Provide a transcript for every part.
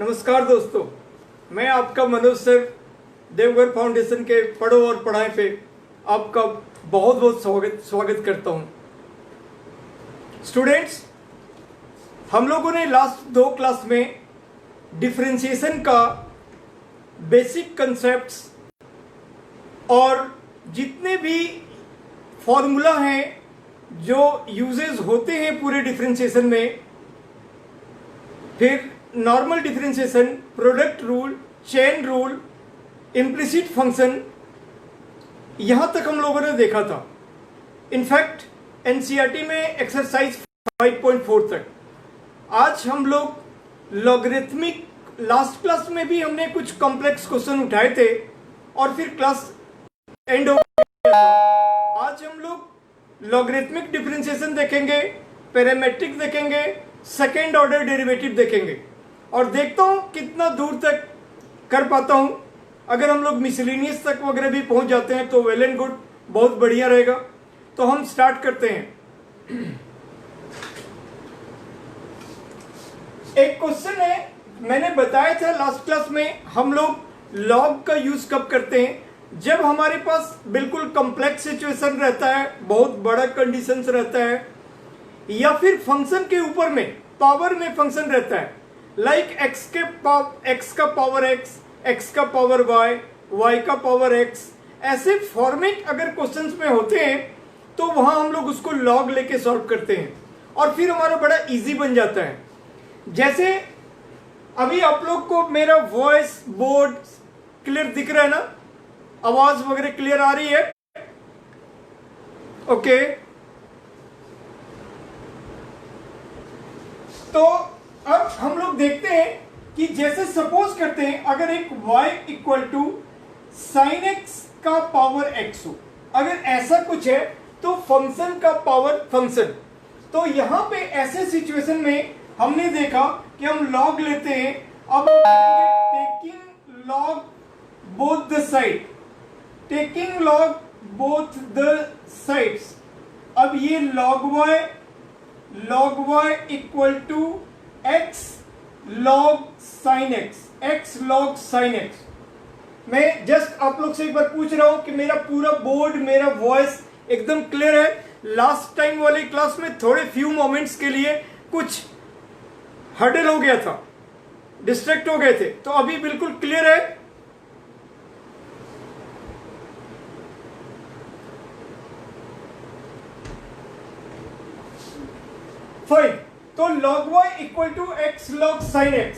नमस्कार दोस्तों, मैं आपका मनोज सर देवघर फाउंडेशन के पढ़ो और पढ़ाई पे आपका बहुत बहुत स्वागत करता हूं। स्टूडेंट्स, हम लोगों ने लास्ट 2 क्लास में डिफरेंशिएशन का बेसिक कंसेप्ट्स और जितने भी फॉर्मूला हैं जो यूजेस होते हैं पूरे डिफरेंशिएशन में, फिर normal differentiation, product rule, chain rule, implicit function, यहां तक हम लोगों ने देखा था। इनफैक्ट एनसीईआरटी में एक्सरसाइज 5.4 तक। आज हम लोग लॉगरिथमिक, लास्ट क्लास में भी हमने कुछ कॉम्प्लेक्स क्वेश्चन उठाए थे और फिर क्लास एंड हो गया था। आज हम लोग लॉगरिथमिक डिफरेंशिएशन देखेंगे, पैरामेट्रिक देखेंगे, सेकेंड ऑर्डर डेरिवेटिव देखेंगे और देखता हूं कितना दूर तक कर पाता हूं। अगर हम लोग मिसलिनियस तक वगैरह भी पहुंच जाते हैं तो वेल एंड गुड, बहुत बढ़िया रहेगा। तो हम स्टार्ट करते हैं। एक क्वेश्चन है, मैंने बताया था लास्ट क्लास में हम लोग लॉग का यूज कब करते हैं, जब हमारे पास बिल्कुल कॉम्प्लेक्स सिचुएशन रहता है, बहुत बड़ा कंडीशंस रहता है, या फिर फंक्शन के ऊपर में पावर में फंक्शन रहता है, लाइक x का पावर x का पावर y का पावर x। ऐसे फॉर्मेट अगर क्वेश्चंस में होते हैं तो वहां हम लोग उसको लॉग लेके सॉल्व करते हैं और फिर हमारा बड़ा इजी बन जाता है। जैसे अभी आप लोग को मेरा वॉइस बोर्ड क्लियर दिख रहा है ना, आवाज वगैरह क्लियर आ रही है? ओके, तो अब हम लोग देखते हैं कि जैसे सपोज करते हैं अगर एक y equal to sine x का पावर x हो, अगर ऐसा कुछ है तो फंक्शन का पावर फंक्शन। तो यहां पे ऐसे सिचुएशन में हमने देखा कि हम लॉग लेते हैं। अब taking log both the side, taking log both the sides. अब ये log y equal to x log sin x। मैं जस्ट आप लोग से एक बार पूछ रहा हूं कि मेरा पूरा बोर्ड, मेरा वॉइस एकदम क्लियर है? लास्ट टाइम वाली क्लास में थोड़े फ्यू मोमेंट्स के लिए कुछ हर्डल हो गया था, डिस्ट्रैक्ट हो गए थे, तो अभी बिल्कुल क्लियर है? फाइन। तो log y equal to x log sin x।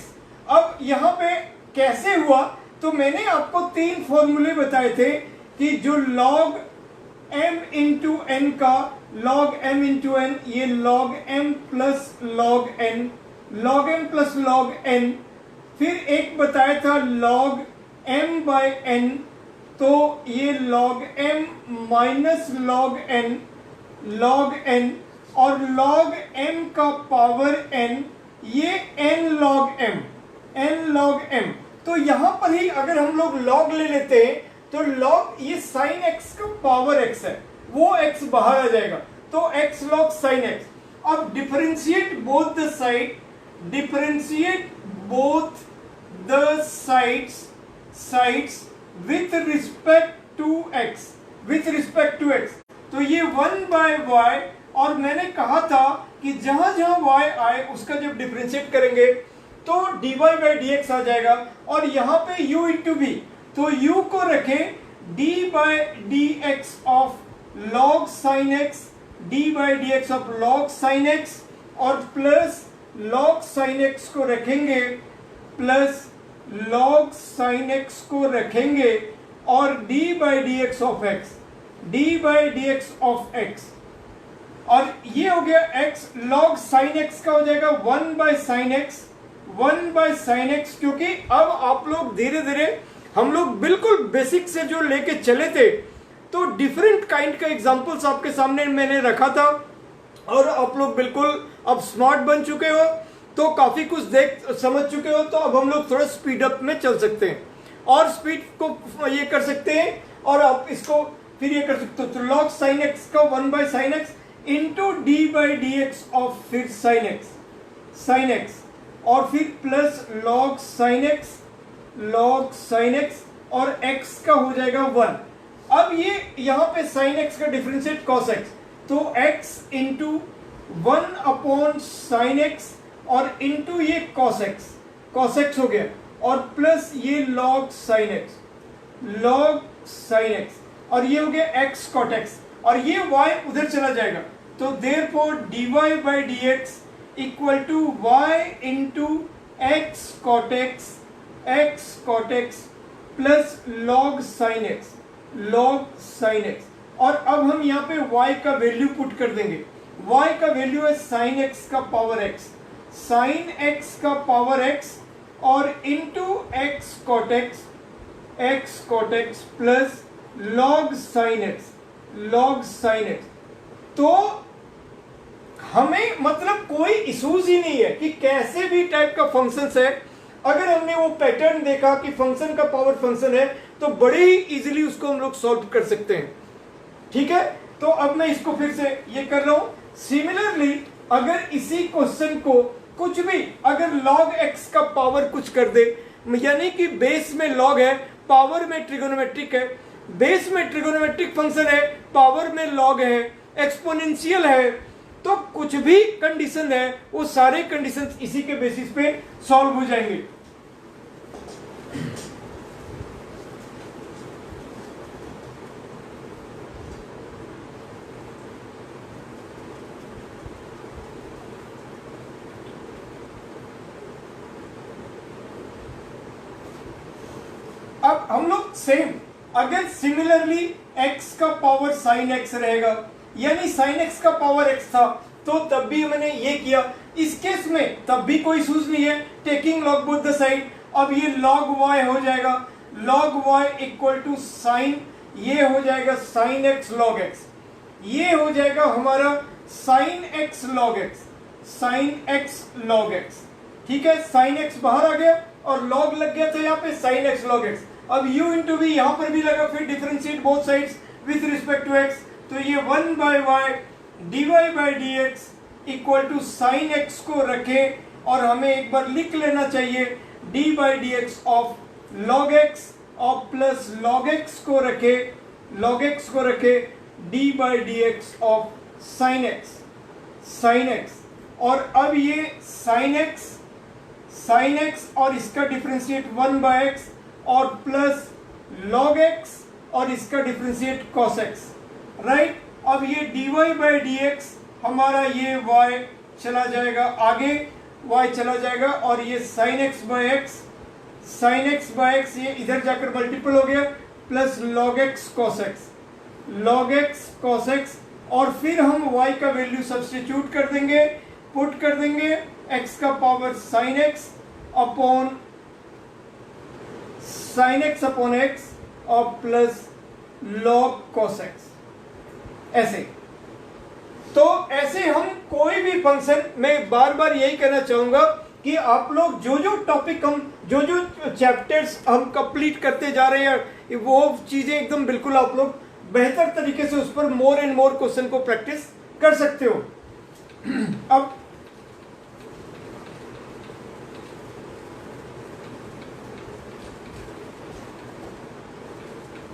अब यहां पे कैसे हुआ, तो मैंने आपको 3 फॉर्मूले बताए थे कि जो log m इंटू n का log m इंटू n, ये log m plus log n, log m plus log n। फिर एक बताया था log m बाय n, तो ये log m minus log n, log n, और log m का पावर n, ये n log m। तो यहां पर ही अगर हम लोग log ले लेते हैं तो log, ये sin x का पावर x है, वो x बाहर आ जाएगा, तो x log sin x। अब differentiate both the side, differentiate both the sides with respect to x, तो ये 1 बाय y। और मैंने कहा था कि जहां जहां y आए उसका जब डिफरेंशिएट करेंगे तो dy बाई dx आ जाएगा, और यहां पे u इंटू v, तो u को रखें d by dx of log sin x, d by dx of log sin x, और प्लस log sin x को रखेंगे, प्लस log sin x को रखेंगे, और d by dx of x, d by dx of x, और ये हो गया x log sin x का हो जाएगा 1 बाय sin x। क्योंकि अब आप लोग धीरे धीरे, हम लोग बिल्कुल बेसिक से जो लेके चले थे, तो डिफरेंट काइंड का एग्जांपल्स आपके सामने मैंने रखा था और आप लोग बिल्कुल अब स्मार्ट बन चुके हो, तो काफी कुछ देख समझ चुके हो। तो अब हम लोग थोड़ा स्पीड अप में चल सकते हैं और स्पीड को ये कर सकते हैं, और आप इसको फिर ये कर सकते हो। तो log sin x का 1 by sin x into d by d x of फिर sin x, और फिर प्लस log sin x और x का हो जाएगा 1। अब ये यहाँ पे sin x का डिफरेंशिएट cos x, तो x into 1 upon sine x और इंटू ये cos x हो गया, और प्लस ये log sin x और ये हो गया x cot x, और ये y उधर चला जाएगा, तो therefore dy by dx equal to y into x cot x plus log sin x। और अब हम यहाँ पे y का वैल्यू पुट कर देंगे। y का वैल्यू है sin x का पावर x और into x cot x plus log sin x। तो हमें मतलब कोई इश्यूज ही नहीं है कि कैसे भी टाइप का फंक्शन है, अगर हमने वो पैटर्न देखा कि फंक्शन का पावर फंक्शन है तो बड़े ही इजीली उसको हम लोग सॉल्व कर सकते हैं। ठीक है, तो अब मैं इसको फिर से ये कर रहा हूं। सिमिलरली अगर इसी क्वेश्चन को कुछ भी अगर log x का पावर कुछ कर दे, यानी कि बेस में log है, पावर में ट्रिगोनोमेट्रिक है, बेस में ट्रिगोनोमेट्रिक फंक्शन है, पावर में log है, एक्सपोनेंशियल है, तो कुछ भी कंडीशन है वो सारे कंडीशन इसी के बेसिस पे सॉल्व हो जाएंगे। अब हम लोग सेम अगर सिमिलरली x का पावर sin x रहेगा, यानी sin x का पावर x था, तो तब भी मैंने ये किया। इस केस में तब भी कोई इश्यूज नहीं है, taking log both the side. अब ये log y हो जाएगा, log y equal to sine, ये हो जाएगा sin x log x, ये हो जाएगा हमारा sin x log x। ठीक है, sin x बाहर आ गया और log लग गया था यहाँ पे sin x log x। अब u इंटू वी यहां पर भी लगा, फिर differentiate both sides with respect to x, तो ये 1 by y dy by dx equal to sine x को रखे, और हमें एक बार लिख लेना चाहिए d by dx of log x और प्लस log x को रखे d by dx of sine x। और अब ये साइन x और इसका डिफरेंशिएट 1 बाय x और प्लस log x और इसका डिफरेंशिएट cos x, राइट। अब ये dy बाई dx हमारा ये y चला जाएगा आगे, y चला जाएगा, और ये sin x बाई x ये इधर जाकर मल्टीपल हो गया, plus log x cos x, और फिर हम y का वैल्यू सब्स्टिट्यूट कर देंगे, पुट कर देंगे x का power sin x upon x और प्लस log cos x। ऐसे तो ऐसे हम कोई भी फंक्शन, मैं बार बार यही कहना चाहूंगा कि आप लोग जो टॉपिक हम जो चैप्टर्स हम कंप्लीट करते जा रहे हैं, वो चीजें एकदम बिल्कुल आप लोग बेहतर तरीके से उस पर मोर एंड मोर क्वेश्चन को प्रैक्टिस कर सकते हो।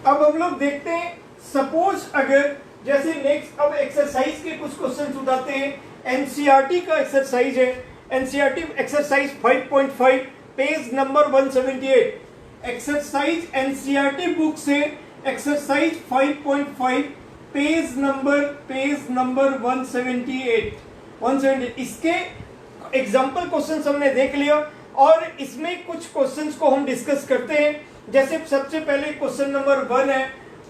अब हम लोग देखते हैं, सपोज अगर जैसे नेक्स्ट अब एक्सरसाइज के कुछ क्वेश्चन उठाते हैं। एनसीईआरटी का एक्सरसाइज है, NCERT exercise 5.5 page number 178। Exercise NCERT book से एक्सरसाइज 5.5 पेज नंबर 178। इसके एग्जाम्पल क्वेश्चंस हमने देख लिया, और इसमें कुछ क्वेश्चंस को हम डिस्कस करते हैं। जैसे सबसे पहले क्वेश्चन नंबर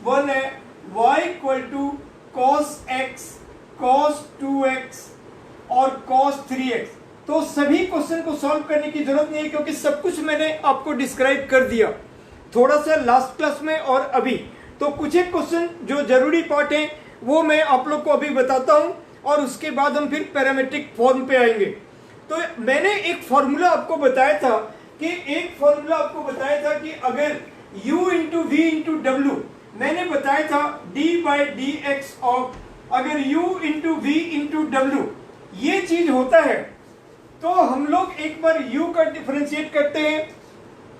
1 है y equal to cos x, cos 2x और cos 3x। तो सभी क्वेश्चन को सॉल्व करने की जरूरत नहीं है, क्योंकि सब कुछ मैंने आपको डिस्क्राइब कर दिया थोड़ा सा लास्ट क्लास में और अभी। तो कुछ एक क्वेश्चन जो जरूरी पार्ट है वो मैं आप लोग को अभी बताता हूं, और उसके बाद हम फिर पैरामेट्रिक फॉर्म पे आएंगे। तो मैंने एक फॉर्मूला आपको बताया था कि अगर u इंटू वी इंटू डब्ल्यू, मैंने बताया था d by d x of, अगर u इंटू वी इंटू डब्ल्यू ये चीज होता है तो हम लोग एक बार u का डिफरेंशिएट करते हैं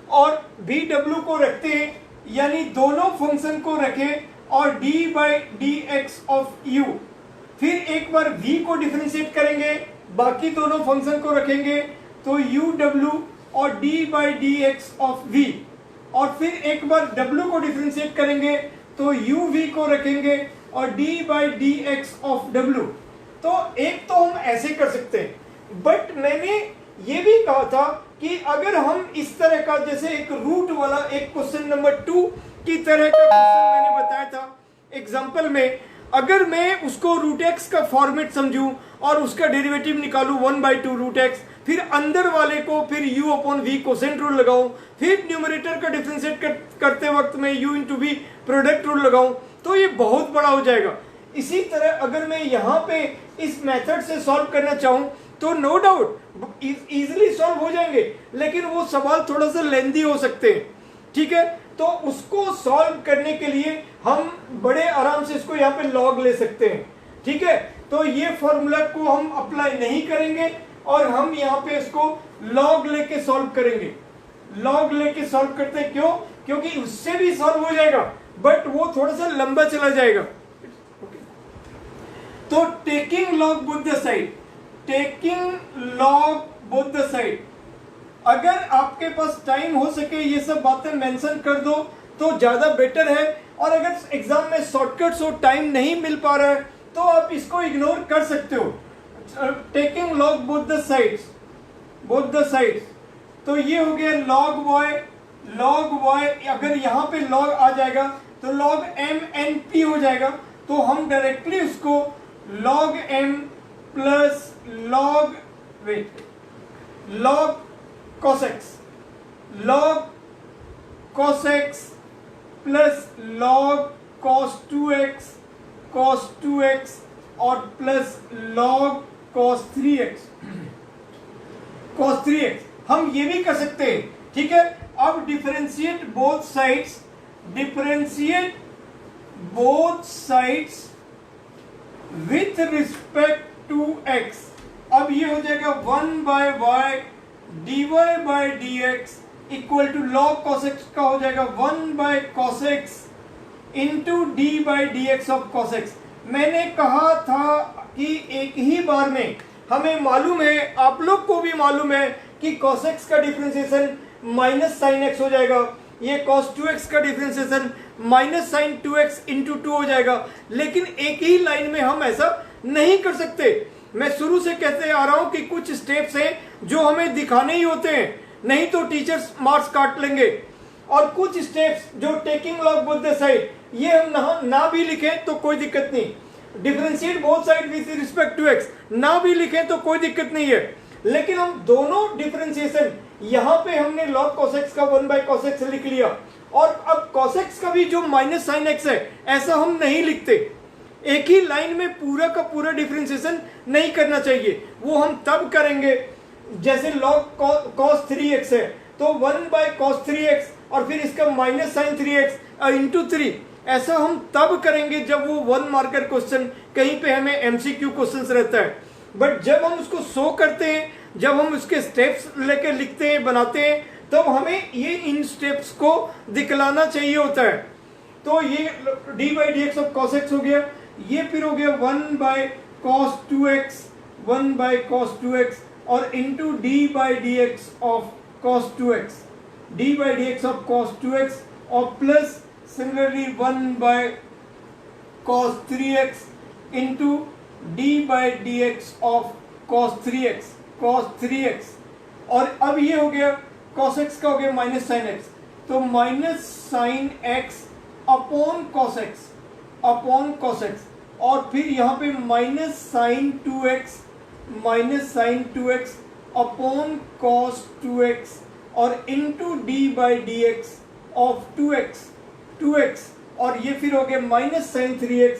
और bw को रखते हैं, यानी दोनों फंक्शन को रखें और d by d x of u। फिर एक बार v को डिफरेंशिएट करेंगे, बाकी दोनों फंक्शन को रखेंगे, तो uw और d by d x of v। और फिर एक बार w को डिफरेंशिएट करेंगे तो uv को रखेंगे और d by d x of w। तो एक तो हम ऐसे कर सकते हैं, बट मैंने ये भी कहा था कि अगर हम इस तरह का, जैसे एक रूट वाला एक क्वेश्चन नंबर 2 की तरह का क्वेश्चन मैंने बताया था एग्जांपल में, अगर मैं उसको रूट एक्स का फॉर्मेट समझूं और उसका डेरिवेटिव निकालूं 1/2 रूट एक्स, फिर अंदर वाले को फिर u upon v quotient rule लगाऊं, फिर न्यूमरेटर का डिफरेंशिएट करते वक्त मैं u into v product rule लगाऊं, तो ये बहुत बड़ा हो जाएगा। इसी तरह अगर मैं यहाँ पे इस मेथड से सॉल्व करना चाहूं तो नो डाउट इजीली सॉल्व हो जाएंगे, लेकिन वो सवाल थोड़ा सा लेंदी हो सकते हैं, ठीक है। तो उसको सॉल्व करने के लिए हम बड़े आराम से इसको यहाँ पे लॉग ले सकते हैं, ठीक है। तो ये फॉर्मूला को हम अप्लाई नहीं करेंगे और हम यहाँ पे इसको लॉग लेके सॉल्व करेंगे। लॉग लेके सॉल्व करते हैं, क्यों? क्योंकि उससे भी सॉल्व हो जाएगा, बट वो थोड़ा सा लंबा चला जाएगा। तो taking log both the side, taking log both the side, अगर आपके पास टाइम हो सके ये सब बातें मेंशन कर दो तो ज्यादा बेटर है। और अगर एग्जाम में शॉर्टकट्स हो, टाइम नहीं मिल पा रहा है, तो आप इसको इग्नोर कर सकते हो। Taking log both the sides, both the sides, तो ये हो गया लॉग वाई, लॉग वाई। अगर यहाँ पे लॉग आ जाएगा तो लॉग एम एन पी हो जाएगा, तो हम डायरेक्टली उसको log m plus log wait log cosx, log cosx plus log cos 2x, cos 2x और plus log cos 3x, cos 3x हम ये भी कर सकते हैं, ठीक है। अब differentiate both sides, differentiate both sides with respect to x। अब ये हो जाएगा 1/y dy by d x equal to log cos x का हो जाएगा 1/cos x into d by d x of cos x। मैंने कहा था कि एक ही बार में हमें मालूम है, आप लोग को भी मालूम है कि cos x का डिफरेंशिएशन माइनस साइन x हो जाएगा, ये cos 2x का differentiation minus sine 2x into 2 हो जाएगा। लेकिन एक ही लाइन में हम ऐसा नहीं कर सकते। मैं शुरू से कहते आ रहा हूं कि कुछ स्टेप्स हैं जो हमें दिखाने ही होते हैं, नहीं तो टीचर्स मार्क्स काट लेंगे। और कुछ स्टेप्स जो taking log both the side, ये हम ना भी लिखें तो कोई दिक्कत नहीं। Differentiate both side with respect to x ना भी लिखें तो कोई दिक्कत नहीं है। लेकिन हम दोनों डिफरेंशिएशन, यहाँ पे हमने log cos x का 1/cos x लिख लिया, और अब cos x का भी जो माइनस साइन x है, ऐसा हम नहीं लिखते। एक ही लाइन में पूरा का पूरा डिफरेंशिएशन नहीं करना चाहिए, वो हम तब करेंगे जैसे log cos 3x है तो 1/cos 3x और फिर इसका माइनस साइन 3x इंटू 3, ऐसा हम तब करेंगे जब वो 1 मार्कर क्वेश्चन, कहीं पे हमें एमसीक्यू क्वेश्चन रहता है। बट जब हम उसको शो करते हैं, जब हम उसके स्टेप्स लेके लिखते हैं, बनाते हैं, तब हमें ये इन स्टेप्स को दिखलाना चाहिए होता है। तो ये D by d x of cos x हो गया, ये फिर हो गया 1/cos 2x, 1/cos 2x और into d by d x of cos 2x, D by d x of cos 2x और plus similarly 1/cos 3x into d by d x of cos 3x, cos 3x। और अब ये हो गया cos x का हो गया minus sine x, तो minus sine x upon cos x, upon cos x, और फिर यहाँ पे minus sine 2x, minus sine 2x upon cos 2x और into d by d x of 2x, और ये फिर हो गया minus sine 3x,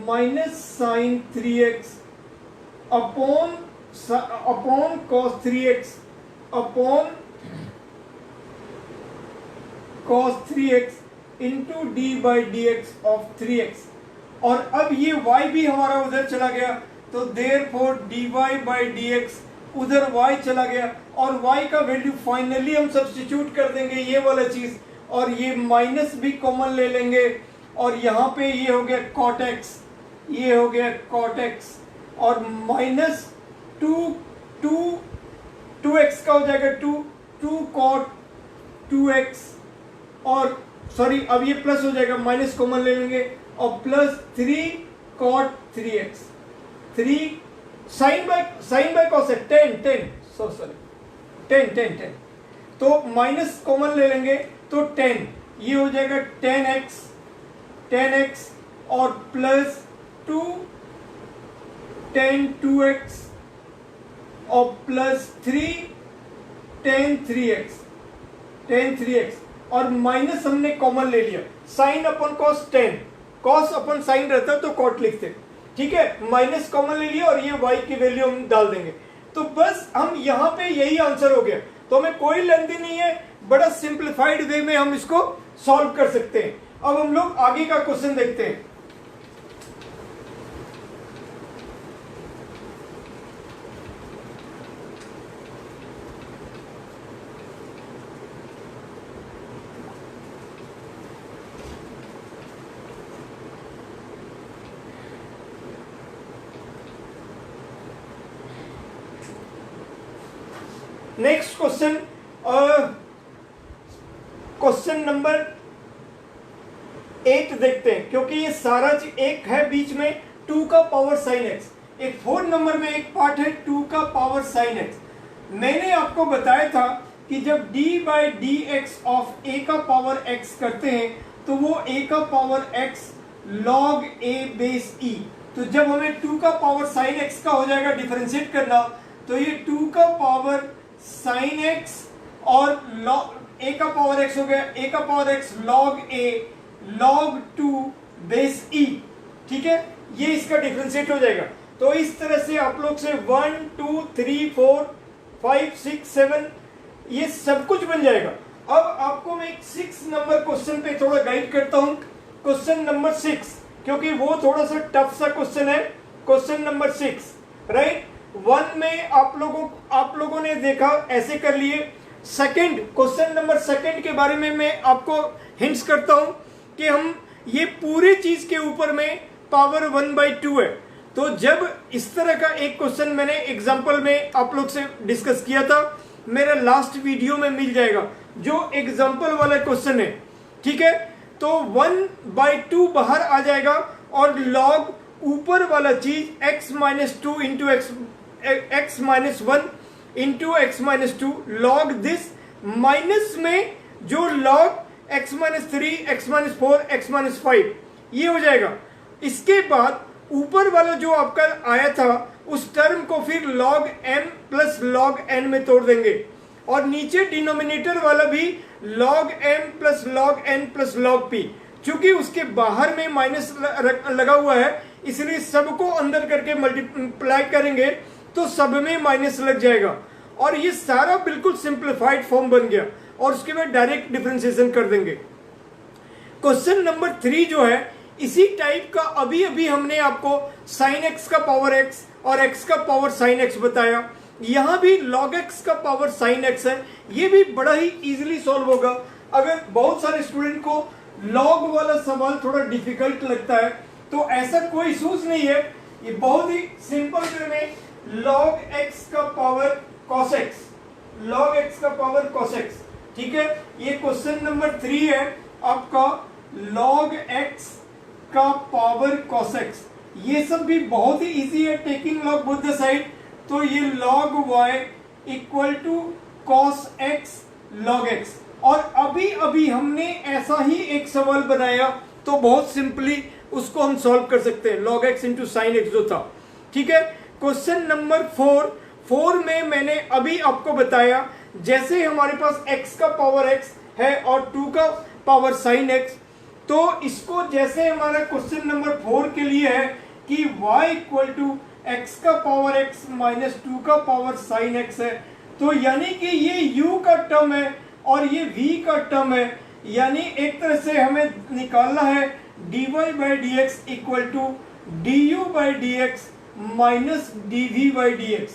minus sine 3x upon cos 3x upon cos 3x into d by d x of 3x। और अब ये y भी हमारा उधर चला गया, तो therefore dy by d x उधर y चला गया और y का वैल्यू फाइनली हम सब्स्टिट्यूट कर देंगे ये वाला चीज, और ये माइनस भी कॉमन ले लेंगे और यहाँ पे ये हो गया cot x, ये हो गया cot x और माइनस 2x का हो जाएगा 2 cot 2x, और सॉरी अब ये प्लस हो जाएगा, माइनस कॉमन ले लेंगे और plus 3 cot 3x, 3 sine by cosec 10 sorry 10 तो माइनस कॉमन ले लेंगे तो 10, ये हो जाएगा 10x और प्लस 10 2x और प्लस 10 3x और माइनस हमने कॉमन ले लिया, साइन अपन कॉस 10, कॉस अपन साइन रहता तो कॉट लिखते, ठीक है, माइनस कॉमन ले लिया और ये y की वैल्यू हम डाल देंगे। तो बस हम यहाँ पे यही आंसर हो गया, तो हमें कोई लेंथी नहीं है, बड़ा सिंप्लीफाइड वे में हम इसको सॉल्व कर सकते हैं। अब हम लोग आगे का क्वेश्चन देखते हैं। नेक्स्ट क्वेश्चन, क्वेश्चन नंबर 8 देखते हैं, क्योंकि ये सारा एक है बीच में 2 का पावर साइन एक्स, एक 4 नंबर में एक पार्ट है 2 का पावर साइन एक्स। मैंने आपको बताया था कि जब d by d x of a का पावर x करते हैं तो वो a का power x log a base e, तो जब हमें 2 का पावर साइन x का हो जाएगा डिफरेंशिएट करना, तो ये 2 का पावर साइन x और a का पावर x हो गया, a का power x log a log 2 base e, ठीक है, ये इसका डिफरेंशिएट हो जाएगा। तो इस तरह से आप लोग से 1 2 3 4 5 6 7 ये सब कुछ बन जाएगा। अब आपको मैं एक 6 नंबर क्वेश्चन पे थोड़ा गाइड करता हूं, क्वेश्चन नंबर 6, क्योंकि वो थोड़ा सा टफ सा क्वेश्चन है। क्वेश्चन नंबर 6 राइट, 1 में आप लोगों ने देखा ऐसे कर लिए। सेकंड क्वेश्चन नंबर 2 के बारे में मैं आपको हिंट्स करता हूं कि हम ये पूरी चीज के ऊपर में पावर 1/2 है। तो जब इस तरह का एक क्वेश्चन मैंने एग्जांपल में आप लोग से डिस्कस किया था, मेरा लास्ट वीडियो में मिल जाएगा जो एग्जांपल वाला क्वेश्चन है, ठीक है। तो 1/2 बाहर आ जाएगा और लॉग ऊपर वाला चीज x-2 into x-1 into x-2 log this, minus में जो लॉग x-3 x-4 x-5 ये हो जाएगा। इसके बाद ऊपर वाला जो आपका आया था उस टर्म को फिर log m plus log n में तोड़ देंगे और नीचे डिनोमिनेटर वाला भी log m plus log n plus log p, चूंकि उसके बाहर में माइनस लगा हुआ है इसलिए सबको अंदर करके मल्टीप्लाई करेंगे तो सब में माइनस लग जाएगा और ये सारा बिल्कुल सिंप्लीफाइड फॉर्म बन गया और उसके बाद डायरेक्ट डिफरेंशिएशन कर देंगे। क्वेश्चन नंबर 3 जो है इसी टाइप का, अभी अभी हमने आपको साइन एक्स का पावर एक्स और एक्स का पावर साइन एक्स बताया, यहां भी log x का पावर साइन एक्स है, ये भी बड़ा ही इजीली सॉल्व होगा। अगर बहुत सारे स्टूडेंट को log वाला सवाल थोड़ा डिफिकल्ट लगता है तो ऐसा कोई इशूज नहीं है, ये बहुत ही सिंपल वे में log x का power cos x, log x का पावर cos x, ठीक है। ये क्वेश्चन नंबर 3 है आपका, log x का पावर cos x, ये सब भी बहुत ही इजी है, taking log both the side, तो ये log y equal to cos x log x। और अभी अभी हमने ऐसा ही एक सवाल बनाया तो बहुत सिंपली उसको हम सॉल्व कर सकते हैं, log x into sine x जो था, ठीक है। क्वेश्चन नंबर 4 में मैंने अभी आपको बताया जैसे हमारे पास x का पावर x है और 2 का पावर साइन x, तो इसको जैसे हमारा क्वेश्चन नंबर 4 के लिए है कि y इक्वल टू एक्स का पावर x माइनस 2 का पावर साइन x है, तो यानी कि ये u का टर्म है और ये v का टर्म है, यानी एक तरह से हमें निकालना है dy by d x equal to d u by d x minus d v by d x,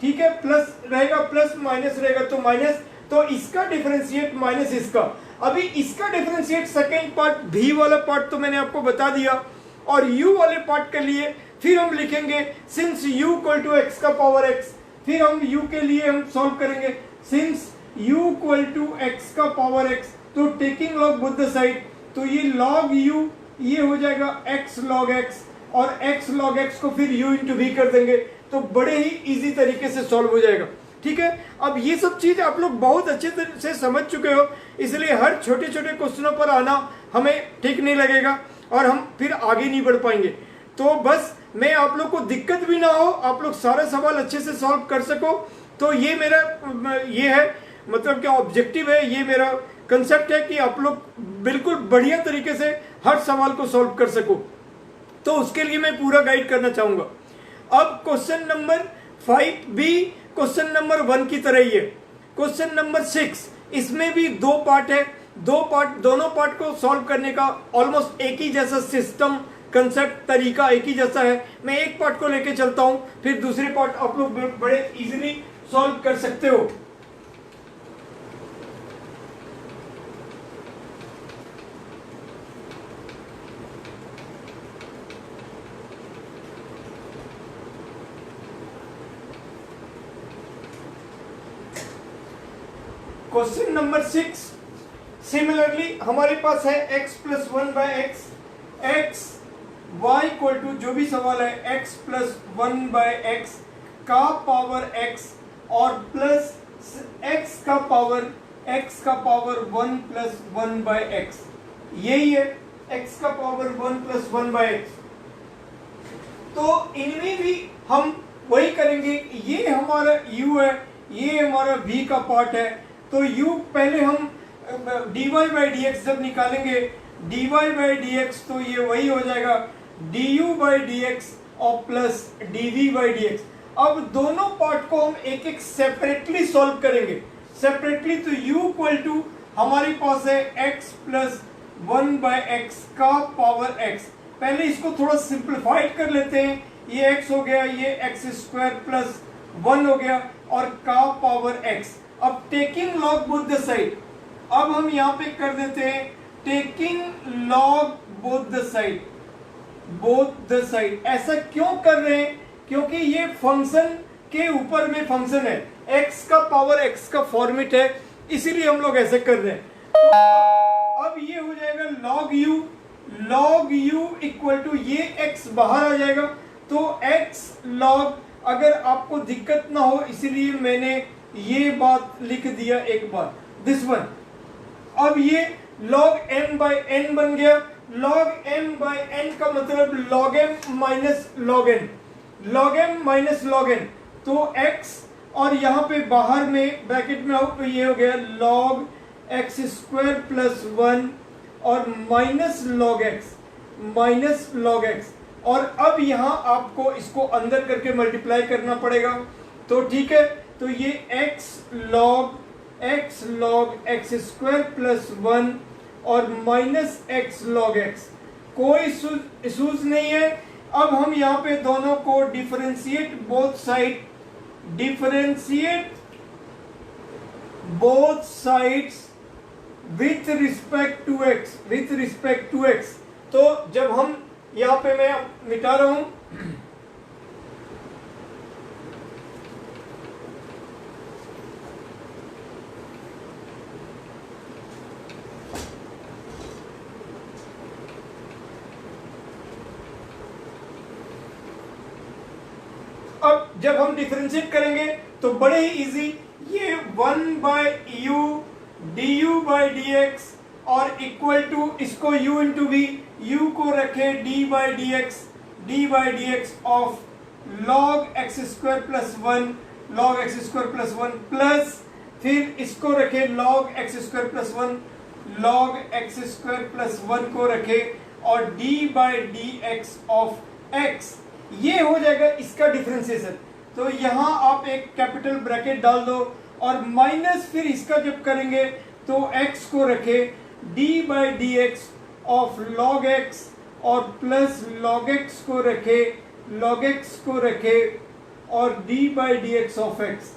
ठीक है, प्लस रहेगा प्लस, माइनस रहेगा तो माइनस, तो इसका डिफरेंशिएट माइनस इसका। अभी इसका डिफरेंशिएट सेकेंड पार्ट भी वाला पार्ट तो मैंने आपको बता दिया, और u वाले पार्ट के लिए फिर हम लिखेंगे since u equal to x का पावर x, फिर हम u के लिए हम सॉल्व करेंगे since u equal to x का पावर x, तो taking log both the side, तो ये log u ये हो जाएगा x log x, और x log x को फिर u इंटू v कर देंगे, तो बड़े ही इजी तरीके से सॉल्व हो जाएगा। ठीक है, अब ये सब चीज आप लोग बहुत अच्छे से समझ चुके हो, इसलिए हर छोटे छोटे क्वेश्चनों पर आना हमें ठीक नहीं लगेगा और हम फिर आगे नहीं बढ़ पाएंगे। तो बस मैं आप लोग को दिक्कत भी ना हो, आप लोग सारा सवाल अच्छे से सॉल्व कर सको, तो ये मेरा ये है, मतलब क्या ऑब्जेक्टिव है, ये मेरा कंसेप्ट है कि आप लोग बिल्कुल बढ़िया तरीके से हर सवाल को सॉल्व कर सको, तो उसके लिए मैं पूरा गाइड करना चाहूंगा। अब question number 5B question number 1 की तरह ही है। क्वेश्चन नंबर 6, इसमें भी दो पार्ट है, दोनों पार्ट को सॉल्व करने का ऑलमोस्ट एक ही जैसा सिस्टम, कंसेप्ट, तरीका एक ही जैसा है। मैं एक पार्ट को लेके चलता हूं, फिर दूसरे पार्ट आप लोग बड़े इजीली सॉल्व कर सकते हो। क्वेश्चन नंबर 6, सिमिलरली हमारे पास है x plus 1/x, x y equal to जो भी सवाल है x प्लस 1/x का पावर x और प्लस x का पावर 1 प्लस 1/x, यही है x का पावर 1 प्लस 1/x। तो इनमें भी हम वही करेंगे, ये हमारा u है, ये हमारा v का पार्ट है, तो u पहले हम dy बाई डी एक्स जब निकालेंगे, dy बाई डी एक्स तो ये वही हो जाएगा du बाई डी एक्स और plus dv by d x. अब दोनों पार्ट को हम एक एक सेपरेटली सॉल्व करेंगे, सेपरेटली, तो u इक्वल टू हमारे पास है x प्लस 1/x का पावर x। पहले इसको थोड़ा सिंप्लीफाइड कर लेते हैं, ये x हो गया, ये x स्क्वायर प्लस 1 हो गया और का पावर x। अब taking log both the side, अब हम यहाँ पे कर देते हैं taking log both the side. ऐसा क्यों कर रहे हैं? क्योंकि ये फंक्शन के ऊपर में फंक्शन है, x का पावर x का फॉर्मेट है, इसीलिए हम लोग ऐसे कर रहे हैं। तो अब ये हो जाएगा log u इक्वल टू ये x बाहर आ जाएगा, तो x log, अगर आपको दिक्कत ना हो इसीलिए मैंने ये बात लिख दिया एक बार, दिस वन। अब ये log m बाई n बन गया, log m बाई n का मतलब log m minus log n, log m minus log n, तो x और यहाँ पे बाहर में ब्रैकेट में हो तो ये हो गया log x स्क्वायर प्लस 1 और माइनस log x, और अब यहाँ आपको इसको अंदर करके मल्टीप्लाई करना पड़ेगा, तो ठीक है, तो ये x log x square plus 1 और माइनस x log x, कोई इशूज नहीं है। अब हम यहाँ पे दोनों को differentiate both sides with respect to x, तो जब हम यहाँ पे मैं मिटा रहा हूं, अब जब हम डिफरेंशिएट करेंगे तो बड़े ही इजी, ये 1/u du by d x और इक्वल टू इसको u इंटू v, u को रखे d by d x of log x square plus 1 plus फिर इसको रखे log x square plus 1 log x square plus 1 को रखे और d by d x of x, ये हो जाएगा इसका डिफरेंशिएशन। तो यहाँ आप एक कैपिटल ब्रैकेट डाल दो और माइनस फिर इसका जब करेंगे तो x को रखे d by d x of log x और प्लस log x को रखे और D by d x of x,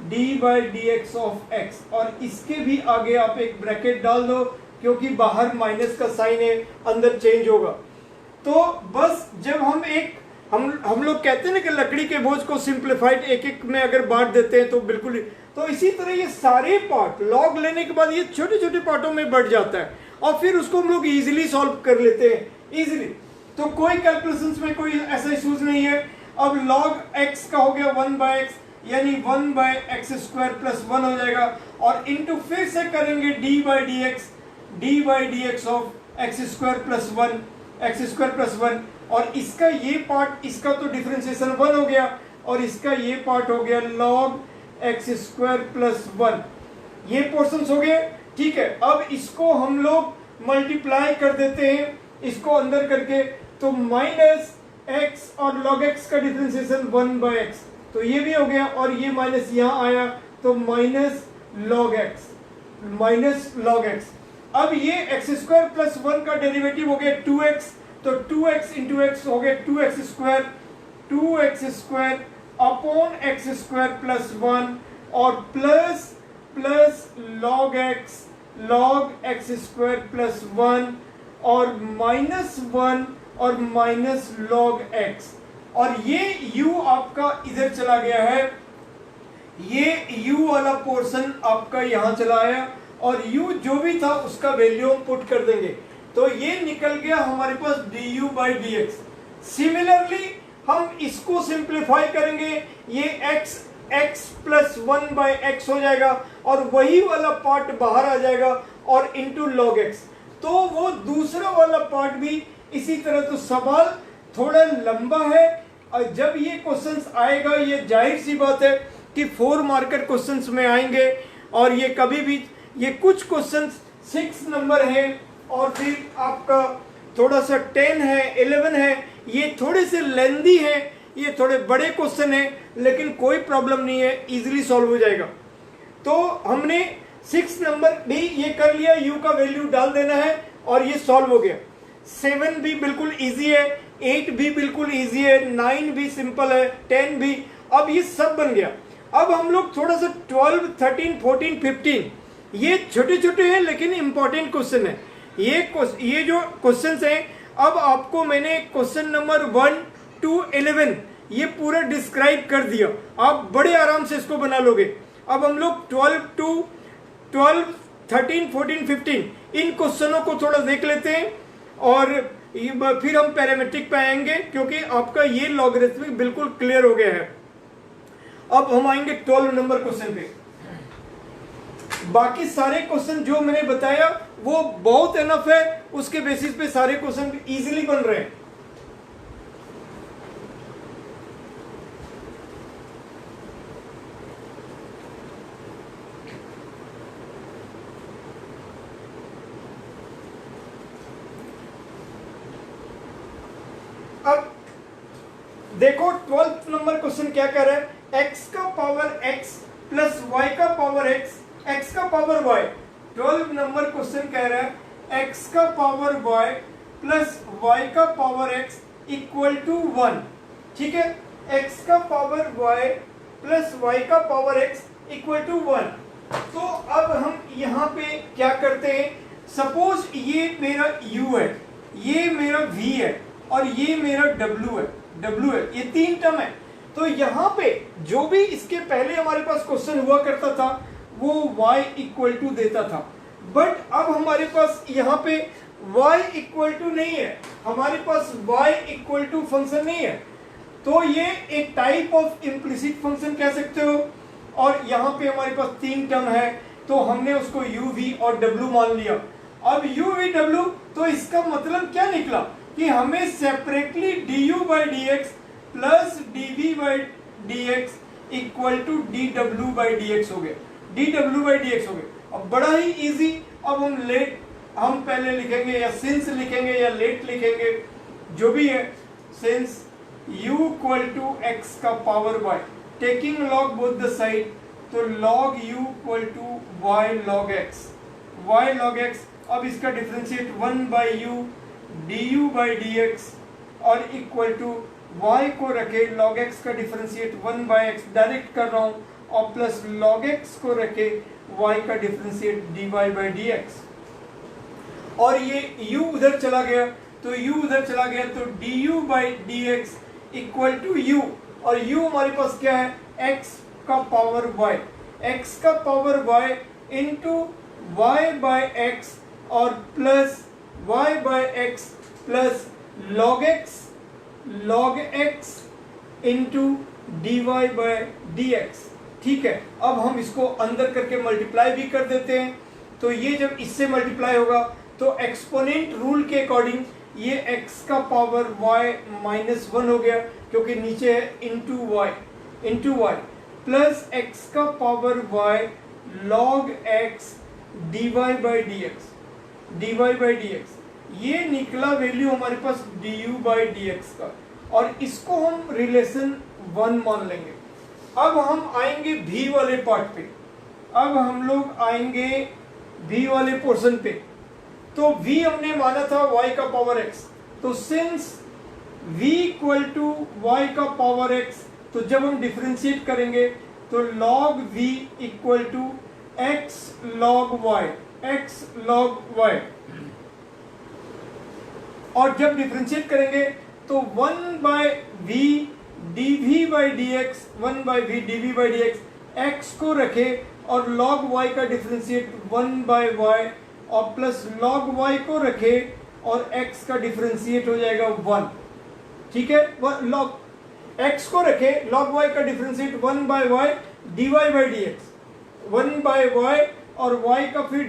D by d x of x, और इसके भी आगे आप एक ब्रैकेट डाल दो क्योंकि बाहर माइनस का साइन है, अंदर चेंज होगा। तो बस जब हम लोग कहते हैं ना कि लकड़ी के बोझ को सिंप्लीफाइड एक एक में अगर बांट देते हैं तो बिल्कुल, तो इसी तरह ये सारे पार्ट लॉग लेने के बाद ये छोटे छोटे पार्टों में बढ़ जाता है और फिर उसको हम लोग इजीली सॉल्व कर लेते हैं इजीली। तो कोई कैलकुलेशंस में कोई ऐसा इशूज नहीं है। अब लॉग एक्स का हो गया 1/x, यानी 1/x² प्लस 1 हो जाएगा, और इंटू फिर से करेंगे D by d x of x² plus 1, और इसका ये पार्ट, इसका तो डिफरेंशिएशन 1 हो गया और इसका ये पार्ट हो गया लॉग x² प्लस 1, ये पोर्शंस हो गए। ठीक है, अब इसको हम लोग मल्टीप्लाई कर देते हैं इसको अंदर करके, तो माइनस x और log x का डिफरेंशिएशन 1/x, तो ये भी हो गया, और ये माइनस यहाँ आया तो माइनस log x। अब ये x² प्लस 1 का डेरिवेटिव हो गया 2x, तो 2x इंटू एक्स हो गया 2x² अपॉन x² प्लस 1, और प्लस log x² प्लस 1, और माइनस 1 और माइनस log x, और ये u आपका इधर चला गया है, ये u वाला पोर्शन आपका यहां चला आया, और u जो भी था उसका वैल्यू हम पुट कर देंगे, तो ये निकल गया हमारे पास du by d x. Similarly हम इसको सिंप्लीफाई करेंगे, ये x प्लस 1/x हो जाएगा और वही वाला पार्ट बाहर आ जाएगा और इंटू log x, तो वो दूसरा वाला पार्ट भी इसी तरह। तो सवाल थोड़ा लंबा है, और जब ये क्वेश्चंस आएगा, ये जाहिर सी बात है कि 4 मार्कर क्वेश्चंस में आएंगे, और ये कभी भी, ये कुछ क्वेश्चंस 6 नंबर है और फिर आपका थोड़ा सा 10 है, 11 है, ये थोड़े से लेंदी है, ये थोड़े बड़े क्वेश्चन है, लेकिन कोई प्रॉब्लम नहीं है, इजीली सॉल्व हो जाएगा। तो हमने 6 नंबर भी ये कर लिया, u का वैल्यू डाल देना है और ये सॉल्व हो गया। 7 भी बिल्कुल इजी है, 8 भी बिल्कुल इजी है, 9 भी सिंपल है, 10 भी, अब ये सब बन गया। अब हम लोग थोड़ा सा 12, 13, 14, 15, ये छोटे छोटे हैं लेकिन इंपॉर्टेंट क्वेश्चन है। ये जो क्वेश्चन हैं, अब आपको मैंने क्वेश्चन नंबर 1 to 11 ये पूरा डिस्क्राइब कर दिया, आप बड़े आराम से इसको बना लोगे। अब हम लोग 12, 13, 14, 15 इन क्वेश्चनों को थोड़ा देख लेते हैं, और फिर हम पैरामीट्रिक पे आएंगे, क्योंकि आपका ये लॉगरिथमिक बिल्कुल क्लियर हो गया है। अब हम आएंगे 12 नंबर क्वेश्चन पे। बाकी सारे क्वेश्चन जो मैंने बताया वो बहुत एनफ है, उसके बेसिस पे सारे क्वेश्चन इजीली बन रहे हैं। अब देखो 12 नंबर क्वेश्चन क्या कह रहा है, x का पावर x प्लस y का पावर x का पावर y। 12 नंबर क्वेश्चन कह रहा है x का पावर y प्लस y का पावर x इक्वल टू 1। ठीक है, x का पावर y प्लस y का पावर x इक्वल टू 1। तो अब हम यहाँ पे क्या करते हैं, सपोज ये मेरा u है, ये मेरा v है, और ये मेरा w है, ये 3 टर्म है। तो यहाँ पे जो भी इसके पहले हमारे पास क्वेश्चन हुआ करता था वो y इक्वल टू देता था, बट अब हमारे पास यहाँ पे y इक्वल टू नहीं है, हमारे पास y इक्वल टू फंक्शन नहीं है, तो ये एक टाइप ऑफ इम्प्लिसिट फंक्शन कह सकते हो। और यहाँ पे हमारे पास 3 टर्म है, तो हमने उसको u v और w मान लिया। अब u v w, तो इसका मतलब क्या निकला कि हमें separately du by d x plus dv by d x equal to dw by d x हो गया, dw बाई डी एक्स हो गया। अब बड़ा ही इजी, अब हम पहले लिखेंगे या सिंस लिखेंगे या लेट लिखेंगे, जो भी है, since u equal to x का power y, taking log both the side, तो log u equal to y log x। अब इसका differentiate 1 by u du by d x और इक्वल टू y को रखे log x का differentiate 1/x direct कर रहा हूँ, और प्लस log x को रखे y का डिफरेंशिएट dy/dx, और ये u उधर चला गया तो u उधर चला गया तो du/dx इक्वल टू u, और u हमारे पास क्या है, x का पावर y, x का पावर y इंटू y/x और plus y/x plus log x into dy/dx। ठीक है, अब हम इसको अंदर करके मल्टीप्लाई भी कर देते हैं, तो ये जब इससे मल्टीप्लाई होगा तो एक्सपोनेंट रूल के अकॉर्डिंग ये x का पावर y-1 हो गया, क्योंकि नीचे है इंटू y प्लस x का power y log x dy/dx, ये निकला वैल्यू हमारे पास du/dx का, और इसको हम रिलेशन 1 मान लेंगे। अब हम आएंगे v वाले पार्ट पे, अब हम लोग आएंगे v वाले पोर्शन पे। तो v हमने माना था y का पावर x, तो since v equal to y का पावर x, तो जब हम डिफरेंशिएट करेंगे तो log v equal to x log y, और जब डिफरेंशिएट करेंगे तो 1/v dv/dx, 1/v dv/dx, x को रखे और log y का डिफरेंशिएट 1/y और प्लस log y को रखे और x का डिफरेंशिएट हो जाएगा 1। ठीक है, log x को रखे log y का डिफरेंशिएट 1/y dy/dx, 1/y और y का फिर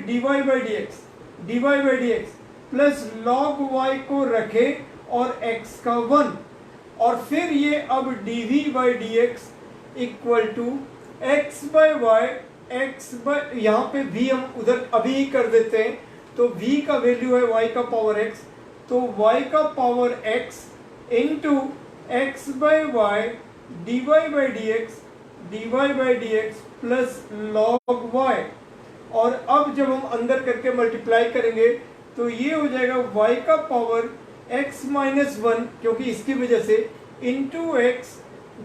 dy/dx प्लस log y को रखे और x का 1, और फिर ये अब dv/dx इक्वल टू x/y, यहाँ पे v हम उधर अभी ही कर देते हैं, तो v का वैल्यू है y का पावर x, तो y का power x into x/y dy/dx plus log y, और अब जब हम अंदर करके मल्टीप्लाई करेंगे तो ये हो जाएगा y का पावर x-1, क्योंकि इसकी वजह से इंटू x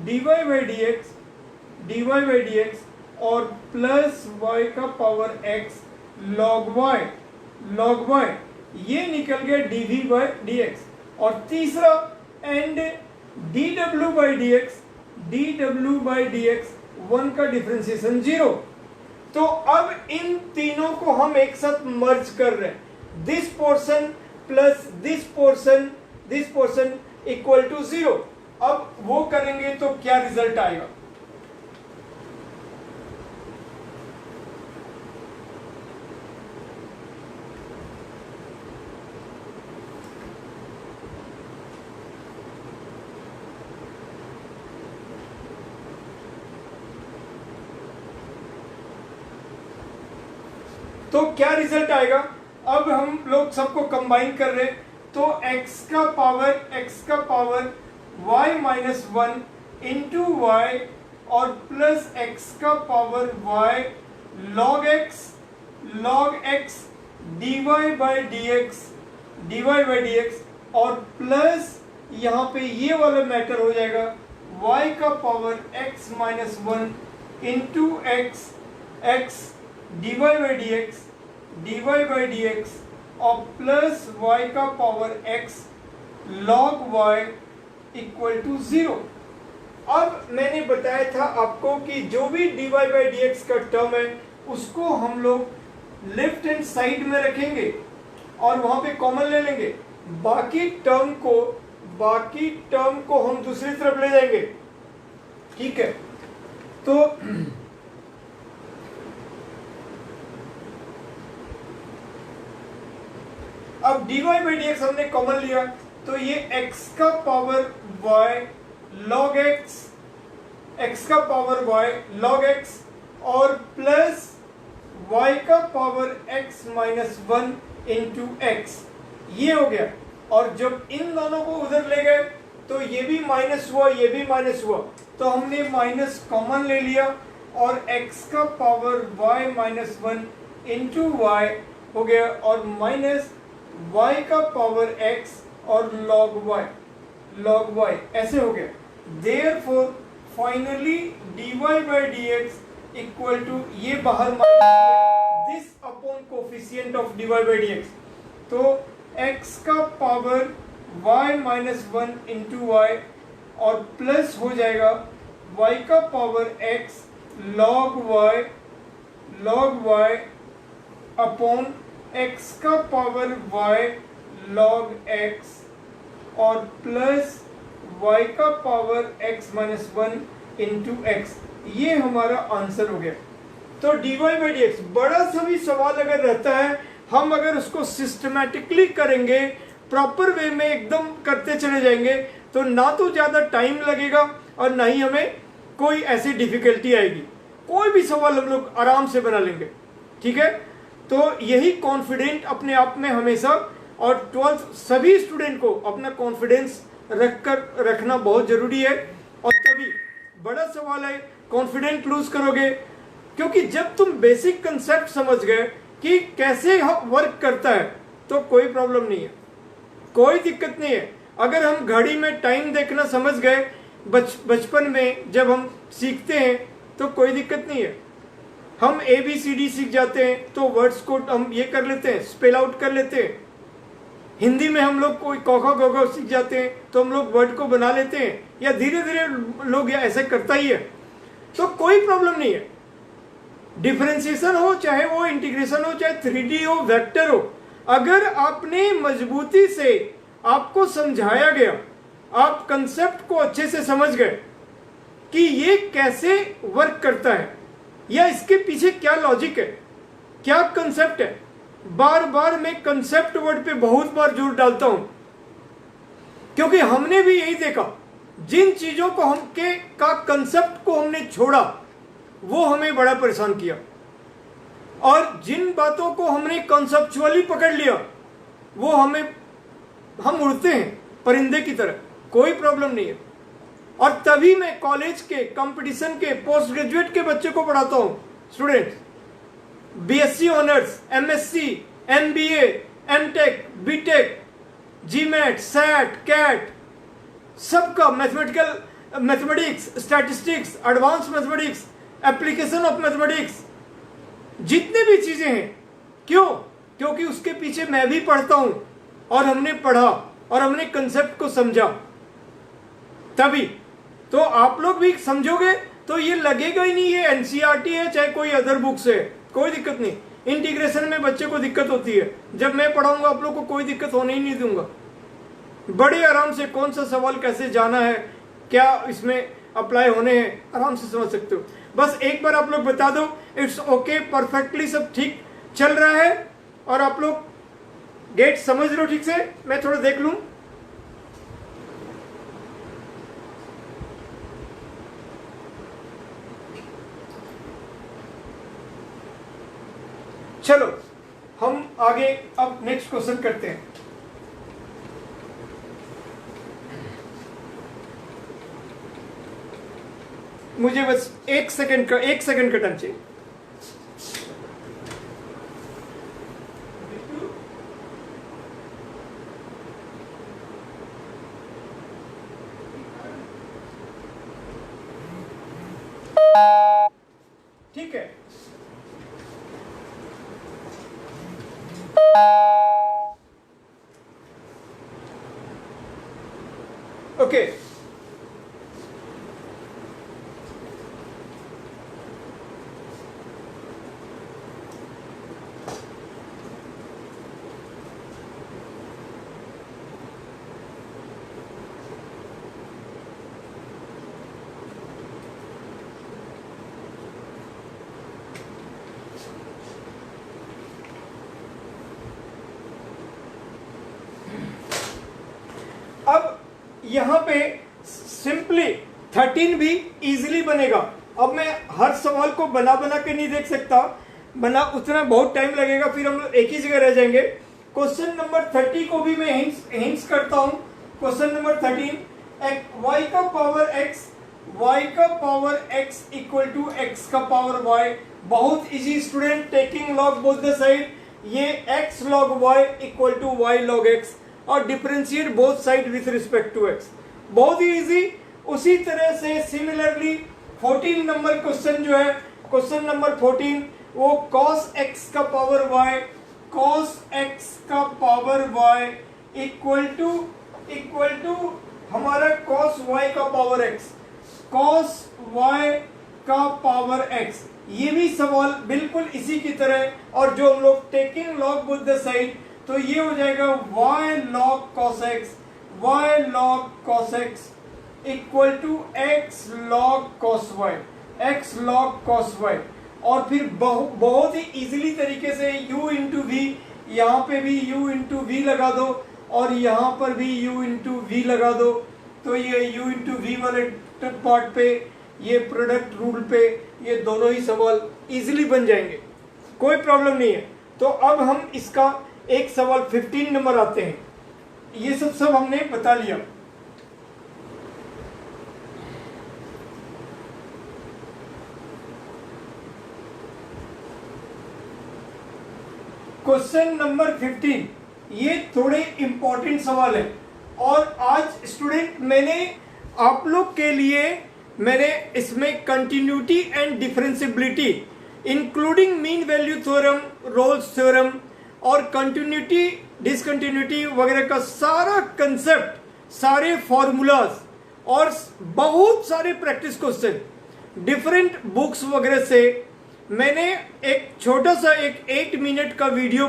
dy/dx और प्लस y का पावर x log y, ये निकल गया dv/dx, और तीसरा एंड dw/dx 1 का डिफरेंशिएशन 0। तो अब इन तीनों को हम एक साथ मर्ज कर रहे हैं, this portion plus this portion equal to 0। अब वो करेंगे तो क्या रिजल्ट आएगा, तो क्या रिजल्ट आएगा। अब हम लोग सबको कंबाइन कर रहे हैं, तो x का पावर y-1 इंटू y और प्लस x का power y log x dy/dx और प्लस यहाँ पे ये वाला मैटर हो जाएगा y का power x-1 into x dy/dx और प्लस y का power x log y equal to 0। अब मैंने बताया था आपको कि जो भी dy/dx का टर्म है उसको हम लोग लेफ्ट हैंड साइड में रखेंगे और वहां पे कॉमन ले लेंगे, बाकी टर्म को हम दूसरी तरफ ले जाएंगे। ठीक है, तो अब dy/dx हमने कॉमन लिया, तो ये x का पावर y log x और प्लस y का पावर x-1 इंटू x, ये हो गया। और जब इन दोनों को उधर ले गए तो ये भी माइनस हुआ, ये भी माइनस हुआ, तो हमने माइनस कॉमन ले लिया और x का पावर y-1 इंटू y हो गया और माइनस y का पावर x और log log y, ऐसे हो गया। Therefore finally dy by dx equal to, ये बाहर this upon coefficient of dy by dx, तो x का power y minus 1 into y और प्लस हो जाएगा y का power x log y upon x का पावर y log x और प्लस y का power x minus 1 into x. ये हमारा आंसर हो गया। तो dy by dx बड़ा सा भी सवाल अगर रहता है, हम अगर उसको सिस्टमैटिकली करेंगे, प्रॉपर वे में एकदम करते चले जाएंगे, तो ना तो ज़्यादा टाइम लगेगा और ना ही हमें कोई ऐसी डिफिकल्टी आएगी। कोई भी सवाल हम लोग आराम से बना लेंगे, ठीक है। तो यही कॉन्फिडेंट अपने आप में हमेशा, और 12th सभी स्टूडेंट को अपना कॉन्फिडेंस रखना बहुत ज़रूरी है। और तभी बड़ा सवाल है, कॉन्फिडेंट लूज करोगे, क्योंकि जब तुम बेसिक कंसेप्ट समझ गए कि कैसे वर्क करता है, तो कोई प्रॉब्लम नहीं है, कोई दिक्कत नहीं है। अगर हम घड़ी में टाइम देखना समझ गए बचपन में जब हम सीखते हैं, तो कोई दिक्कत नहीं है। हम ABCD सीख जाते हैं तो वर्ड्स को हम ये कर लेते हैं, स्पेल आउट कर लेते हैं। हिंदी में हम लोग कोई कौखा गौखा सीख जाते हैं तो हम लोग वर्ड को बना लेते हैं, या धीरे धीरे लोग ऐसे करता ही है, तो कोई प्रॉब्लम नहीं है। डिफरेंशिएशन हो, चाहे वो इंटीग्रेशन हो, चाहे 3D हो, वेक्टर हो, अगर आपने मजबूती से आपको समझाया गया, आप कंसेप्ट को अच्छे से समझ गए कि ये कैसे वर्क करता है या इसके पीछे क्या लॉजिक है, क्या कंसेप्ट है। बार बार मैं कंसेप्ट वर्ड पे बहुत बार जोर डालता हूं, क्योंकि हमने भी यही देखा, जिन चीजों को का कंसेप्ट को हमने छोड़ा, वो हमें बड़ा परेशान किया, और जिन बातों को हमने कॉन्सेप्चुअली पकड़ लिया, वो हम उड़ते हैं परिंदे की तरह, कोई प्रॉब्लम नहीं है। और तभी मैं कॉलेज के, कंपटीशन के, पोस्ट ग्रेजुएट के बच्चे को पढ़ाता हूं, student BSc honours, MSc, MBA, MTech, BTech, GMAT, SAT, CAT, सबका mathematics, statistics, advance mathematics, application of mathematics, जितने भी चीजें हैं। क्यों? क्योंकि उसके पीछे मैं भी पढ़ता हूं, और हमने पढ़ा और हमने कंसेप्ट को समझा, तभी तो आप लोग भी समझोगे, तो ये लगेगा ही नहीं ये NCERT है चाहे कोई अदर बुक्स है, कोई दिक्कत नहीं। इंटीग्रेशन में बच्चे को दिक्कत होती है, जब मैं पढ़ाऊंगा आप लोग को कोई दिक्कत होने ही नहीं दूंगा। बड़े आराम से कौन सा सवाल कैसे जाना है, क्या इसमें अप्लाई होने हैं, आराम से समझ सकते हो। बस एक बार आप लोग बता दो, इट्स ओके, परफेक्टली सब ठीक चल रहा है, और आप लोग गेट समझ लो ठीक से, मैं थोड़ा देख लूं। चलो हम आगे अब नेक्स्ट क्वेश्चन करते हैं। मुझे बस एक सेकंड का टाइम चाहिए। ठीक है, ओके। अब यहां पे सिंपली 13 भी इजीली बनेगा। अब मैं हर सवाल को बना के नहीं देख सकता, उतना बहुत टाइम लगेगा, फिर हम लोग एक ही जगह रह जाएंगे। क्वेश्चन नंबर 30 को भी मैं हिंट्स करता हूं। क्वेश्चन नंबर 13, y का power x equal to x का पावर y। बहुत easy student, taking log both the side, ये x log y equal to y log x, और differentiate both side with respect to x। बहुत ही easy. उसी तरह से सिमिलरली 14 नंबर क्वेश्चन जो है, क्वेश्चन नंबर 14, वो cos x का पावर y, cos x का पावर y इक्वल टू हमारा cos y का पावर x, cos y का पावर x। ये भी सवाल बिल्कुल इसी की तरह, और जो हम लोग taking log both the side, तो ये हो जाएगा y log cos x, y log cos x equal to x log cos y, x log cos y। और फिर बहुत ही इजीली तरीके से u इंटू वी, यहाँ पे भी u इंटू वी लगा दो और यहाँ पर भी u इंटू वी लगा दो, तो ये u इंटू वी वाले पार्ट पे, ये प्रोडक्ट रूल पे, ये दोनों ही सवाल इजीली बन जाएंगे, कोई प्रॉब्लम नहीं है। तो अब हम इसका एक सवाल 15 नंबर आते हैं। ये सब हमने बता लिया। क्वेश्चन नंबर 15, ये थोड़े इंपॉर्टेंट सवाल है, और आज स्टूडेंट मैंने आप लोग के लिए इसमें continuity and differentiability including mean value theorem, Rolle's theorem और कंटिन्यूटी डिसकंटिन्यूटी वगैरह का सारा कंसेप्ट, सारे फॉर्मूलाज और बहुत सारे प्रैक्टिस क्वेश्चन डिफरेंट बुक्स वगैरह से मैंने एक छोटा सा एक 8 मिनट का वीडियो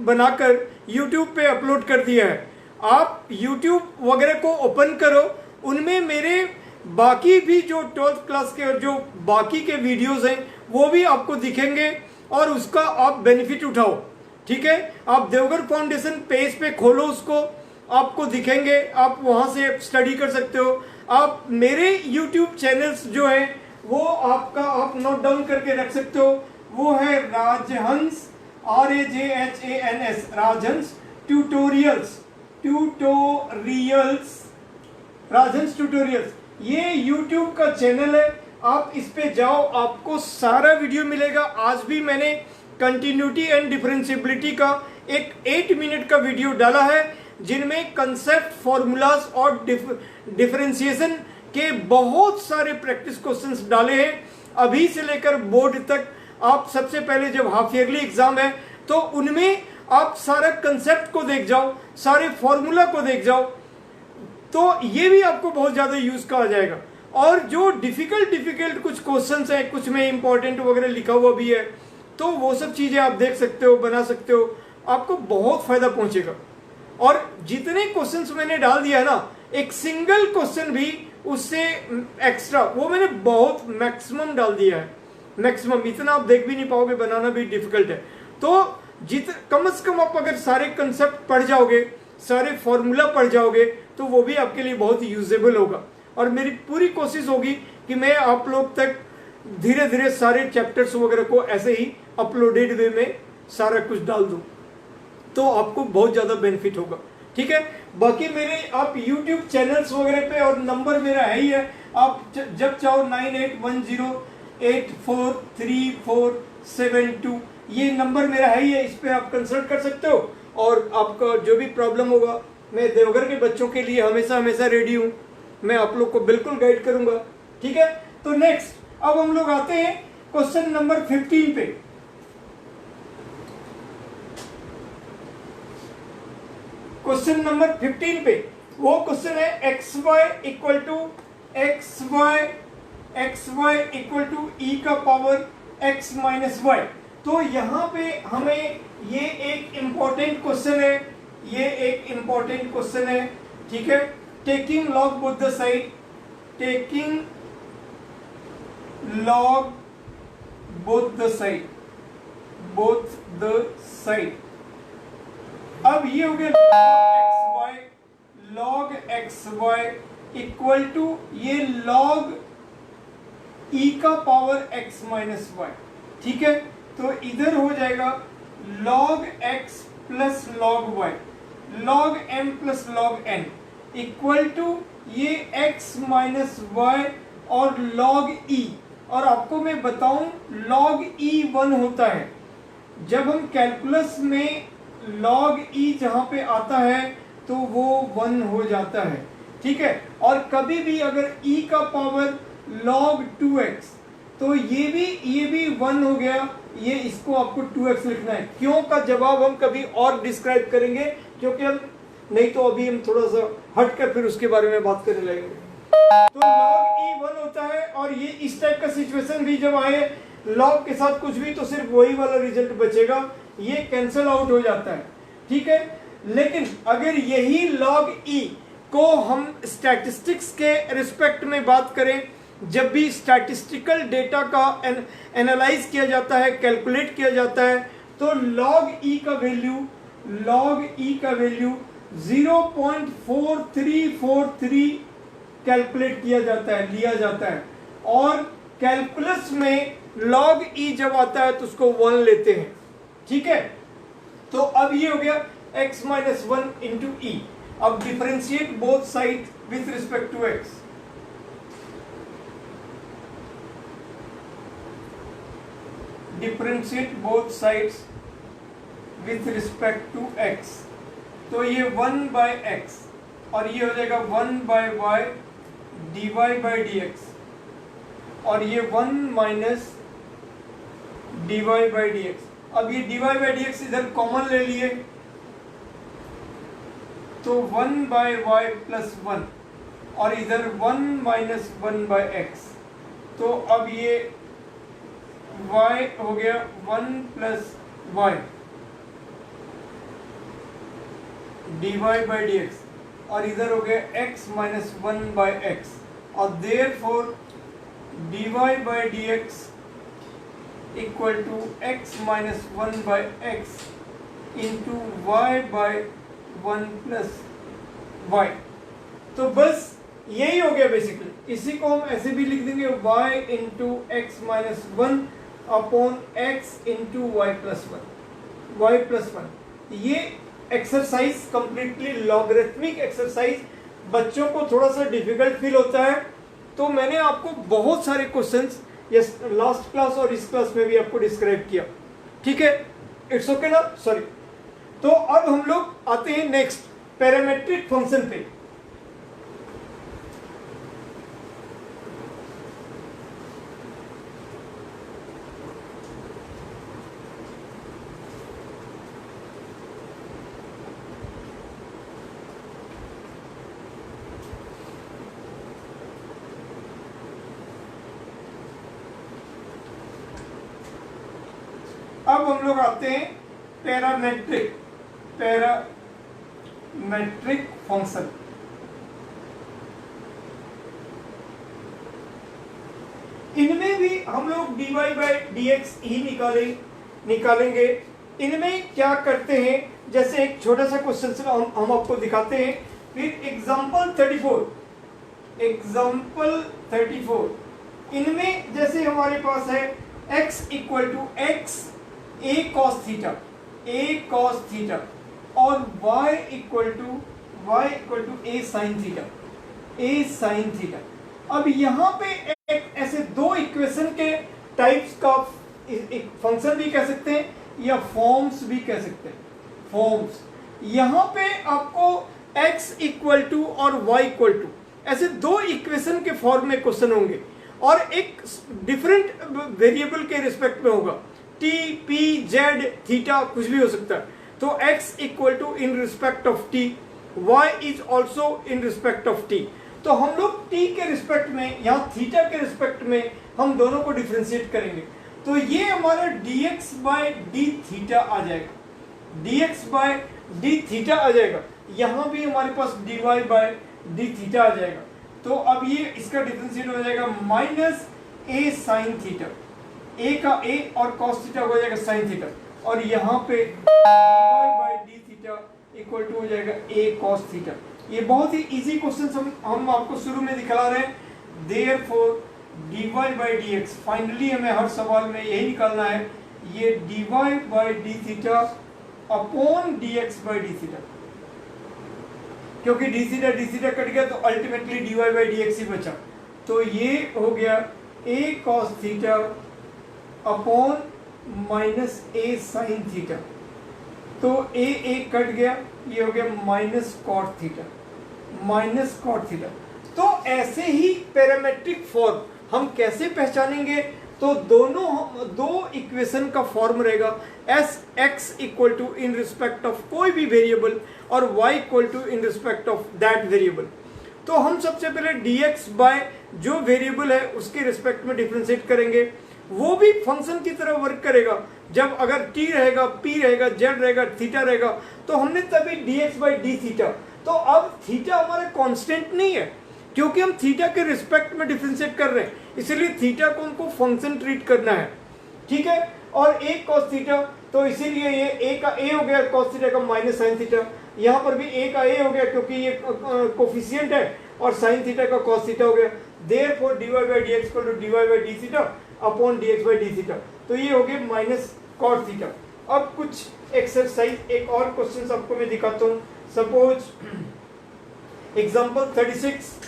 बनाकर YouTube पे अपलोड कर दिया है। आप YouTube वगैरह को ओपन करो, उनमें मेरे बाकी भी जो 12th क्लास के और जो बाकी के वीडियोस हैं वो भी आपको दिखेंगे, और उसका आप बेनिफिट उठाओ। ठीक है, आप देवघर फाउंडेशन पेज पे खोलो, उसको आपको दिखेंगे, आप वहां से स्टडी कर सकते हो। आप मेरे YouTube चैनल्स जो हैं वो आपका आप नोट डाउन करके रख सकते हो, वो है राजहंस, RAJHANS, राजहंस ट्यूटोरियल्स, राजहंस ट्यूटोरियल्स, ये YouTube का चैनल है। आप इस पे जाओ, आपको सारा वीडियो मिलेगा। आज भी मैंने कंटिन्यूटी एंड डिफरेंशिएबिलिटी का एक 8 मिनट का वीडियो डाला है, जिनमें कंसेप्ट, फॉर्मूलाज और डिफरेंशिएशन के बहुत सारे प्रैक्टिस क्वेश्चंस डाले हैं, अभी से लेकर बोर्ड तक। आप सबसे पहले जब हाफ ईयरली एग्जाम है तो उनमें आप सारा कंसेप्ट को देख जाओ, सारे फॉर्मूला को देख जाओ, तो ये भी आपको बहुत ज्यादा यूज का आ जाएगा। और जो डिफिकल्ट कुछ क्वेश्चंस हैं, कुछ में इंपॉर्टेंट वगैरह लिखा हुआ भी है, तो वो सब चीजें आप देख सकते हो, बना सकते हो, आपको बहुत फायदा पहुंचेगा। और जितने क्वेश्चंस मैंने डाल दिया है ना, एक सिंगल क्वेश्चन भी उससे एक्स्ट्रा, वो मैंने बहुत मैक्सिमम डाल दिया है, मैक्सिमम। इतना आप देख भी नहीं पाओगे, बनाना भी डिफिकल्ट है। तो कम से कम आप अगर सारे कंसेप्ट पढ़ जाओगे, सारे फॉर्मूला पढ़ जाओगे, तो वो भी आपके लिए बहुत यूजेबल होगा। और मेरी पूरी कोशिश होगी कि मैं आप लोग तक धीरे धीरे सारे चैप्टर्स वगैरह को ऐसे ही अपलोडेड वे में सारा कुछ डाल दूं, तो आपको बहुत ज्यादा बेनिफिट होगा। ठीक है, बाकी मेरे आप YouTube चैनल्स वगैरह पे, और नंबर मेरा है ही है, आप जब चाहो 9810843472, ये नंबर मेरा है ही है, इस पे आप कंसल्ट कर सकते हो। और आपका जो भी प्रॉब्लम होगा, मैं देवघर के बच्चों के लिए हमेशा रेडी हूँ, मैं आप लोग को बिल्कुल गाइड करूंगा। ठीक है, तो नेक्स्ट अब हम लोग आते हैं क्वेश्चन नंबर 15 पे। क्वेश्चन नंबर 15 पे वो क्वेश्चन है xy इक्वल टू e का पावर x माइनस वाई। तो यहाँ पे हमें ये एक इम्पोर्टेंट क्वेश्चन है, ठीक है। Taking log both the side, अब ये हो गया log xy इक्वल टू ये log e का पावर x माइनस वाई। ठीक है, तो इधर हो जाएगा log x plus log y, log m plus log n equal to ये x माइनस वाई और log e। और आपको मैं बताऊं, log e 1 होता है। जब हम कैलकुलस में log e जहां पे आता है तो वो 1 हो जाता है। ठीक है। और कभी भी अगर e का पावर log 2x, तो ये भी 1 हो गया, ये इसको आपको 2x लिखना है। क्यों का जवाब हम कभी और डिस्क्राइब करेंगे, क्योंकि हम नहीं तो अभी हम थोड़ा सा हट कर फिर उसके बारे में बात करने लगेंगे। तो log e 1 होता है, और ये इस टाइप का सिचुएशन भी जब आए log के साथ कुछ भी, तो सिर्फ वही वाला रिजल्ट बचेगा, ये कैंसिल आउट हो जाता है, ठीक है। लेकिन अगर यही log e को हम स्टैटिस्टिक्स के रिस्पेक्ट में बात करें, जब भी स्टैटिस्टिकल डेटा का एनालाइज किया जाता है, कैलकुलेट किया जाता है, तो log e का वैल्यू 0.4343 कैलकुलेट किया जाता है, लिया जाता है। और कैलकुलस में log e जब आता है तो उसको 1 लेते हैं, ठीक है। तो अब ये हो गया x माइनस 1 इंटू ई। अब differentiate both side with respect to x। Differentiate both sides with respect to x, तो ये 1 बाय एक्स, और ये हो जाएगा 1 by y d y by d x, और ये 1 minus d y by d x. अब ये d y by d x इधर कॉमन ले लिए, तो 1 बाय वाई प्लस 1, और इधर 1 माइनस 1 बाय एक्स, तो अब ये y हो गया 1 plus y d y by d x, और इधर हो गया x माइनस 1 बाय एक्स, और therefore d y by d x equal to x minus 1 by x into y by 1 plus y. तो बस यही हो गया बेसिकली। इसी को हम ऐसे भी लिख देंगे y into x minus 1 upon x into y plus 1। ये एक्सरसाइज कंप्लीटली लॉगरिथमिक एक्सरसाइज, बच्चों को थोड़ा सा डिफिकल्ट फील होता है, तो मैंने आपको बहुत सारे क्वेश्चंस ये लास्ट क्लास और इस क्लास में भी आपको डिस्क्राइब किया, ठीक है। इट्स ओके ना, सॉरी। तो अब हम लोग आते हैं नेक्स्ट पैरामेट्रिक फंक्शन पे। अब हम लोग आते हैं पैरामेट्रिक फंक्शन। इनमें भी हम लोग dy बाई डी एक्स ही निकालेंगे। इनमें क्या करते हैं, जैसे एक छोटा सा क्वेश्चन हम आपको दिखाते हैं। फिर एग्जाम्पल 34, इनमें जैसे हमारे पास है x equal to x a cos theta और y equal to a sin theta. अब यहाँ पे एक ऐसे दो इक्वेशन के टाइप्स का एक फंक्शन भी कह सकते हैं या फॉर्म्स भी कह सकते हैं। फॉर्म्स, यहाँ पे आपको x इक्वल टू और y इक्वल टू ऐसे दो इक्वेशन के फॉर्म में क्वेश्चन होंगे, और एक डिफरेंट वेरिएबल के रिस्पेक्ट में होगा, t, p, z, थीटा कुछ भी हो सकता है। तो x equal to in respect of t, y is also in respect of t। तो हम लोग t के रिस्पेक्ट में, यहाँ थीटा के रिस्पेक्ट में हम दोनों को डिफ्रेंशिएट करेंगे। तो ये हमारा dx बाय डी थीटा आ जाएगा, dx बाय डी थीटा आ जाएगा। यहाँ भी हमारे पास dy बाय डी थीटा आ जाएगा। तो अब ये इसका डिफ्रेंशिएट हो जाएगा minus a sine theta, a का a और cos थीटा हो जाएगा साइन थीटा, और यहाँ पे dy by d theta equal to हो जाएगा a cos थीटा। ये बहुत ही इजी क्वेश्चन हम आपको शुरू में दिखा रहे हैं। Therefore dy by dx, finally हमें हर सवाल में यही निकालना है, ये dy by d theta upon dx by d theta, क्योंकि डी थीटा कट गया तो अल्टीमेटली dy बाय dx ही बचा। तो ये हो गया a cos theta upon minus a sine theta. तो a कट गया, ये हो गया minus cot theta. Minus cot theta. तो ऐसे ही पैरामेट्रिक फॉर्म हम कैसे पहचानेंगे? तो दो इक्वेशन का फॉर्म रहेगा as x equal to in respect of कोई भी वेरिएबल और y equal to in respect of that variable. तो हम सबसे पहले dx बाय जो वेरिएबल है उसके रिस्पेक्ट में डिफरेंशिएट करेंगे, वो भी फंक्शन की तरह वर्क करेगा। जब अगर t रहेगा, p रहेगा, z रहेगा, थीटा रहेगा, तो हमने तभी dx बाई डी थीटा। तो अब थीटा हमारा कांस्टेंट नहीं है क्योंकि हम थीटा के रिस्पेक्ट में डिफरेंशिएट कर रहे हैं, इसलिए थीटा को हमको फंक्शन ट्रीट करना है, ठीक है। और एक cos थीटा, तो इसीलिए ये a का a हो गया cos थीटा का माइनस साइन थीटा, यहाँ पर भी a का a हो गया क्योंकि ये कोफिशिएंट है, और साइन थीटा का cos थीटा हो गया। Therefore dy by d x equal to dy by d theta upon dx by d theta, तो ये हो गया माइनस cot थीटा। अब कुछ एक्सरसाइज, एक और क्वेश्चन आपको मैं दिखाता हूँ। Suppose example 36,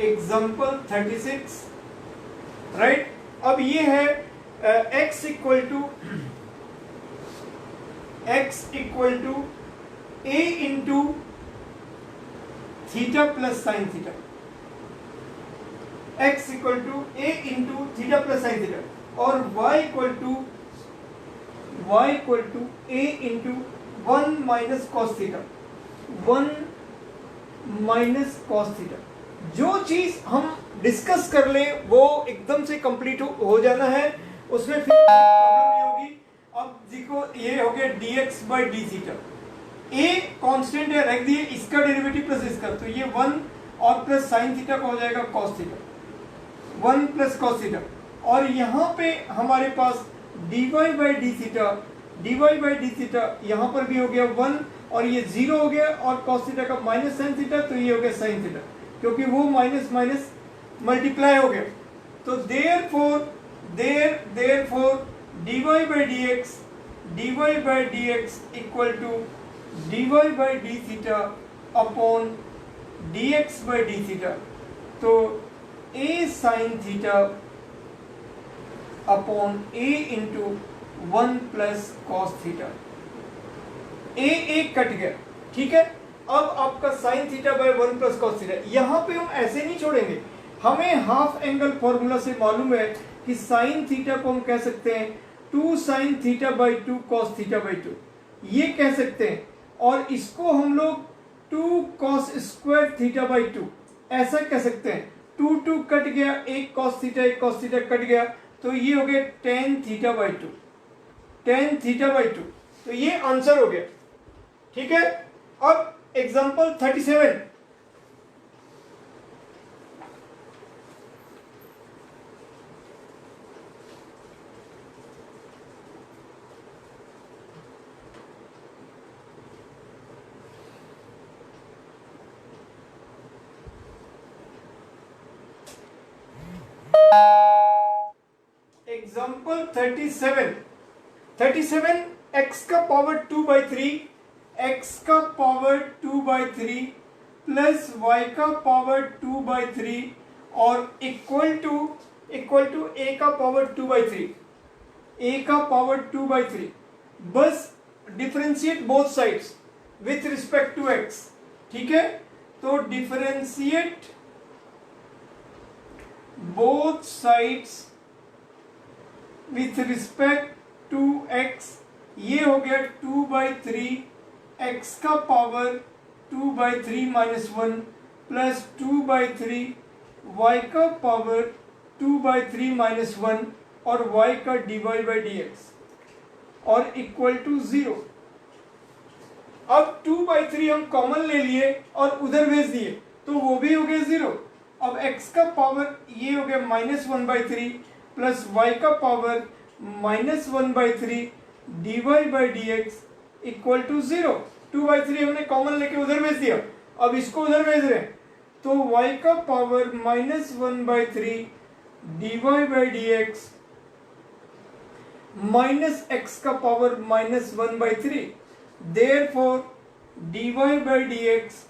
example 36, right. अब ये है x equal to a into theta plus sine theta, x equal to a into theta plus sine theta, और y equal to a into 1 minus cos theta, 1 minus cos theta. जो चीज हम discuss कर ले वो एकदम से कंप्लीट हो जाना है, उसमें फिर प्रॉब्लम नहीं होगी। अब देखो ये हो गया dx by d theta, a constant है, रख दिए, इसका डेरिवेटिव प्लस इसका, तो ये 1 और प्लस साइन थीटा का हो जाएगा cos theta, 1 plus cos theta. और यहाँ पे हमारे पास dy बाई डी थीटा, यहाँ पर भी हो गया 1 और ये 0 हो गया, और cos थीटा का माइनस साइन थीटा, तो ये हो गया साइन थीटा, क्योंकि वो माइनस माइनस मल्टीप्लाई हो गया। तो therefore dy by d x equal to dy by d theta upon dx by d theta, तो a sine theta upon a into 1 plus cos theta. a cut गया, ठीक है। अब आपका sine theta by 1 plus cos theta, यहां पे हम ऐसे नहीं छोड़ेंगे, हमें हाफ एंगल फॉर्मूला से मालूम है कि साइन थीटा को हम कह सकते हैं 2 sign theta by 2 cos theta by 2, ये कह सकते हैं। और इसको हम लोग 2 कॉस स्क्वायर थीटा बाई 2 ऐसा कह सकते हैं। 2 कट गया, एक कॉस थीटा कट गया, तो ये हो गया tan थीटा बाई 2, तो ये आंसर हो गया, ठीक है। अब एग्जांपल 37, एग्जांपल 37 x का पावर 2 बाई 3, x का पावर 2 बाई 3 प्लस y का पावर 2 बाई 3 और इक्वल टू a का पावर 2 बाई 3, a का पावर 2 बाई 3। बस differentiate both sides with respect to x, ठीक है। तो differentiate both sides with respect to x, ये हो गया 2 बाई 3 x का power 2 by 3 minus 1 plus 2 by 3 y का पावर 2 बाई 3 माइनस 1 और y का dy बाई डी एक्स और इक्वल टू 0। अब 2 बाई 3 हम कॉमन ले लिए और उधर भेज दिए, तो वो भी हो गया 0। अब x का पावर ये हो गया माइनस 1 बाई 3 प्लस y का power minus 1 by 3 dy by d x equal to 0। 2 by 3 हमने कॉमन लेके उधर भेज दिया, अब इसको उधर भेज रहे हैं, तो y का power minus 1 by 3 dy by d x minus x का power minus 1 by 3, therefore dy by d x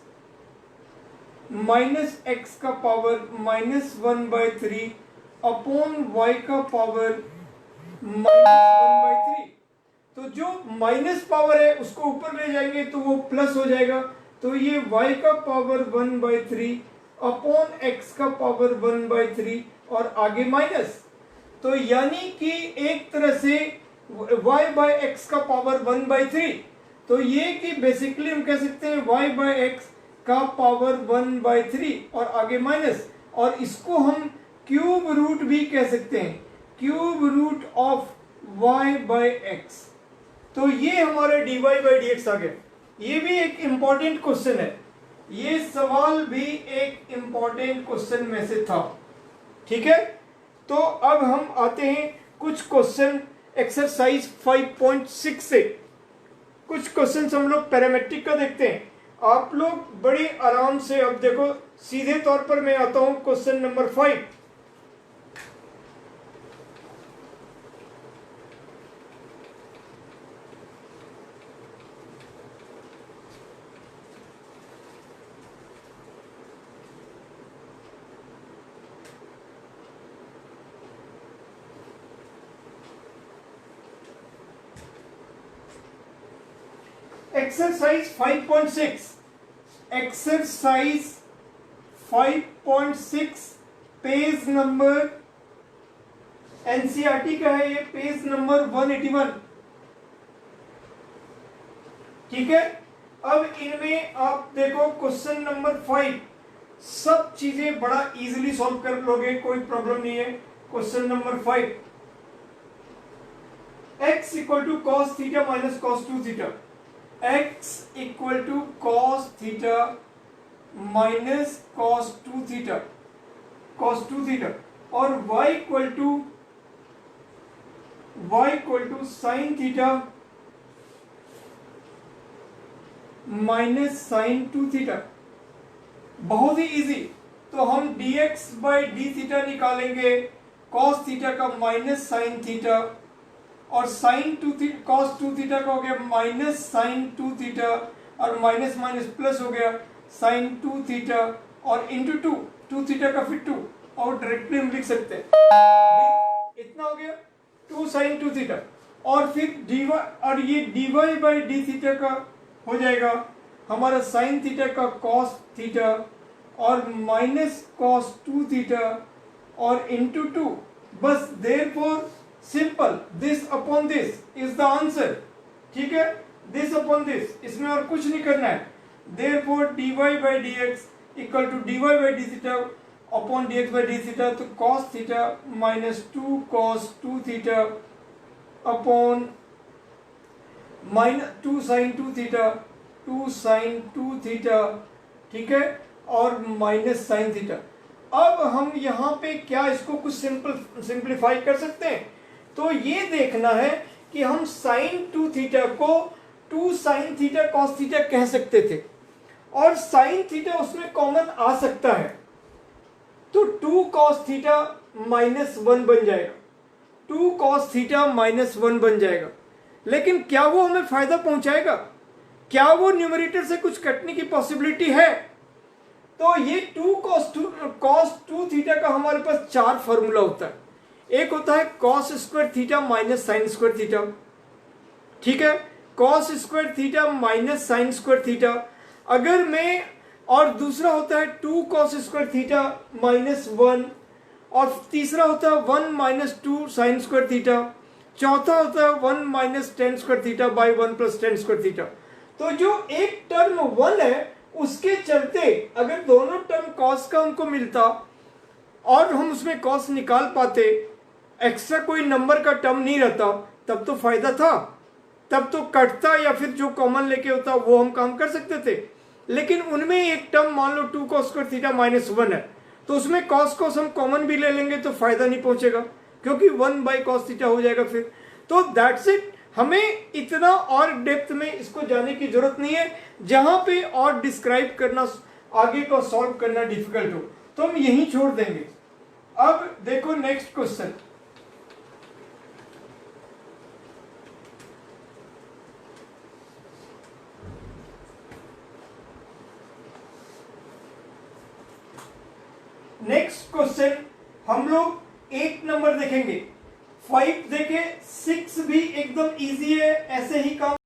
minus x का पावर -1/3 अपॉन वाई का पावर -1/3। तो जो माइनस पावर है उसको ऊपर ले जाएंगे तो वो प्लस हो जाएगा। तो ये y का पावर 1/3 अपॉन x का पावर 1/3 और आगे माइनस। तो यानी कि एक तरह से y/x का पावर 1/3। तो ये कि बेसिकली हम कह सकते हैं y/x का पावर 1/3 और आगे माइनस, और इसको हम क्यूब रूट भी कह सकते हैं, क्यूब रूट ऑफ y/x। तो ये हमारे dy/dx आ गया। ये भी एक इंपॉर्टेंट क्वेश्चन है, ये सवाल भी एक इंपॉर्टेंट क्वेश्चन में से था। ठीक है, तो अब हम आते हैं कुछ क्वेश्चन एक्सरसाइज 5.6 से। कुछ क्वेश्चन हम लोग पैरामेट्रिक का देखते हैं। आप लोग बड़े आराम से, अब देखो सीधे तौर पर मैं आता हूं question number 5। Exercise 5.6, exercise 5.6 page number NCERT का है, ये पेज नंबर 181। ठीक है, अब इनमें आप देखो क्वेश्चन नंबर 5, सब चीजें बड़ा इजीली सॉल्व कर लोगे, कोई प्रॉब्लम नहीं है। Question number 5, x equal to cos theta minus cos 2 theta, x equal to cos theta minus cos 2 theta, cos 2 theta, और y equal to sine theta minus sine 2 theta. बहुत ही easy. तो हम dx बाई डी थीटा निकालेंगे, cos theta का minus sine theta, और sine 2 theta cos 2 theta का हो गया माइनस साइन 2 थीटा, और माइनस माइनस प्लस हो गया साइन 2 थीटा, और इंटू 2 थीटा का फिर 2, और डायरेक्टली हम लिख सकते हैं इतना हो गया 2 साइन 2 थीटा। और फिर dy, और ये dy बाई डी थीटा का हो जाएगा हमारा साइन थीटा का कॉस थीटा, और माइनस कॉस 2 थीटा, और इंटू 2। बस therefore simple, this upon this is the answer. ठीक है, दिस अपॉन दिस, इसमें और कुछ नहीं करना है। Therefore dy by dx equal to dy by d theta upon dx by d theta, तो cos theta minus 2 cos 2 theta upon minus 2 sine 2 theta, 2 sine 2 theta. ठीक है, और माइनस साइन थीटा। अब हम यहाँ पे क्या इसको कुछ सिंप्लीफाई कर सकते हैं। तो ये देखना है कि हम साइन 2 थीटा को 2 साइन थीटा कॉस थीटा कह सकते थे, और साइन थीटा उसमें कॉमन आ सकता है, तो 2 कॉस थीटा माइनस 1 बन जाएगा, 2 कॉस थीटा माइनस 1 बन जाएगा। लेकिन क्या वो हमें फायदा पहुंचाएगा? क्या वो न्यूमरेटर से कुछ कटने की पॉसिबिलिटी है? तो ये 2 कॉस 2 थीटा का हमारे पास 4 फॉर्मूला होता है। एक होता है cos square theta minus sine square theta. ठीक है, cos square theta minus sine square theta. अगर मैं, और दूसरा होता है 2 कॉस स्क्वायर थीटा माइनस 1, और तीसरा होता है 1 माइनस 2 साइन स्क्वायर थीटा। चौथा होता है 1 minus ten square theta by 1 plus ten square theta. तो जो एक टर्म 1 है उसके चलते अगर दोनों टर्म कॉस का हमको मिलता और हम उसमें कॉस निकाल पाते, एक्स्ट्रा कोई नंबर का टर्म नहीं रहता, तब तो फायदा था, तब तो कटता या फिर जो कॉमन लेके होता वो हम काम कर सकते थे। लेकिन उनमें एक टर्म मान लो 2 कॉस स्क्वायर थीटा माइनस 1 है, तो उसमें कॉस हम कॉमन भी ले लेंगे तो फायदा नहीं पहुंचेगा, क्योंकि 1 बाई कॉस थीटा हो जाएगा फिर। तो दैट्स इट, हमें इतना और डेप्थ में इसको जाने की जरूरत नहीं है, जहां पे और डिस्क्राइब करना, आगे को सॉल्व करना डिफिकल्ट हो तो हम यहीं छोड़ देंगे। अब देखो नेक्स्ट क्वेश्चन। क्वेश्चन हम लोग 8 नंबर देखेंगे, 5 देखे, 6 भी एकदम इजी है, ऐसे ही काम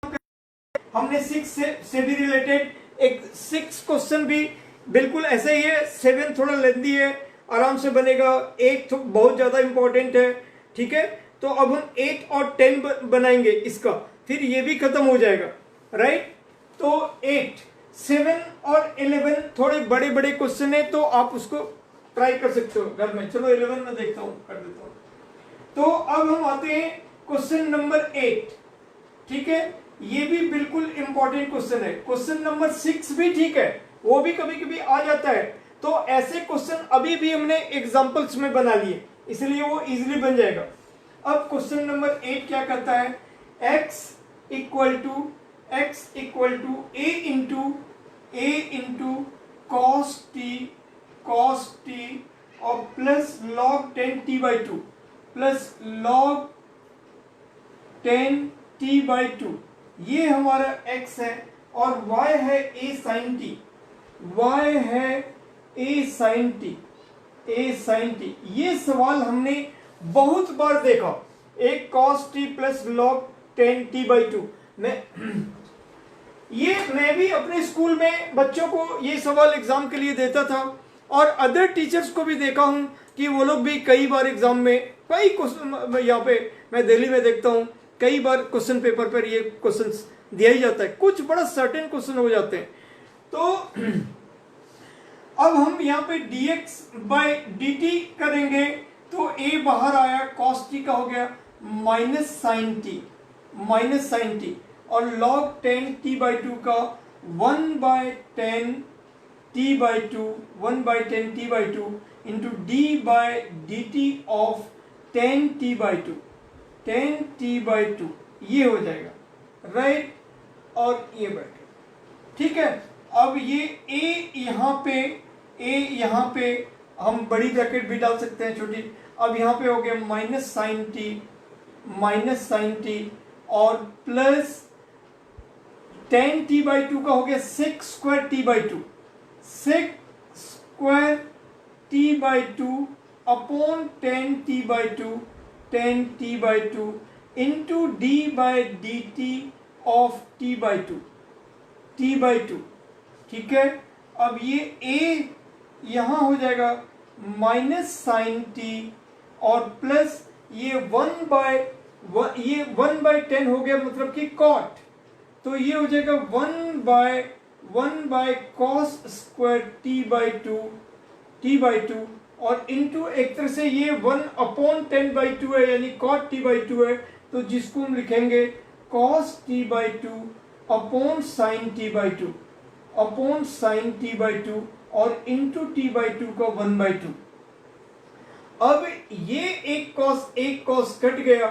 हमने 6 से भी रिलेटेड एक 6 क्वेश्चन भी बिल्कुल ऐसे ही है, 7 थोड़ा लेंदी है, आराम से बनेगा, 8 तो बहुत ज्यादा इंपॉर्टेंट है, ठीक है। तो अब हम 8 और 10 बनाएंगे इसका, फिर ये भी खत्म हो जाएगा, राइट। तो 8, 7 और 11 थोड़े बड़े बड़े क्वेश्चन है, तो आप उसको ट्राई कर सकते हो घर में। चलो 11 में देखता हूं, कर देता हूं। तो अब हम आते हैं क्वेश्चन नंबर 8, ठीक है। ये भी बिल्कुल इंपॉर्टेंट क्वेश्चन है। क्वेश्चन नंबर 6 भी ठीक है, वो भी कभी कभी आ जाता है। तो ऐसे क्वेश्चन अभी भी हमने एग्जांपल्स में बना लिए, इसलिए वो इजीली बन जाएगा। अब क्वेश्चन नंबर 8 क्या करता है, x equal to a into cos t और plus log 10t/2 plus log 10t/2, ये हमारा x है और y है a sin t, ये सवाल हमने बहुत बार देखा, एक cos t plus log 10t/2 में। मैं भी अपने स्कूल में बच्चों को ये सवाल एग्जाम के लिए देता था, और अदर टीचर्स को भी देखा हूं कि वो लोग भी कई बार एग्जाम में, कई क्वेश्चन यहाँ पे मैं दिल्ली में देखता हूं, कई बार क्वेश्चन पेपर पर ये क्वेश्चन दिया ही जाता है, कुछ बड़ा सर्टेन क्वेश्चन हो जाते हैं। तो अब हम यहाँ पे dx/dt करेंगे, तो a बाहर आया, cos t का हो गया माइनस साइन t और log 10t/2 का 1/10t/2 into d/dt of 10t/2, ये हो जाएगा, राइट। और ये बैठे, ठीक है। अब ये a यहाँ पे हम बड़ी ब्रैकेट भी डाल सकते हैं, छोटी। अब यहाँ पे हो गया माइनस साइन टी और प्लस 10t/2 का हो गया 6/t/2 upon 10t/2 into d/dt of t/2, ठीक है। अब ये a यहां हो जाएगा माइनस साइन टी और प्लस ये 1/10 हो गया, मतलब कि कॉट, तो ये हो जाएगा 1/cos स्क्वायर t/2 और इंटू एक तरह से ये 1/10/2 है, यानी cot t/2 है, तो जिसको हम लिखेंगे cos t/2 upon sine t/2 और इंटू t/2 का 1/2। अब ये एक cos कट गया,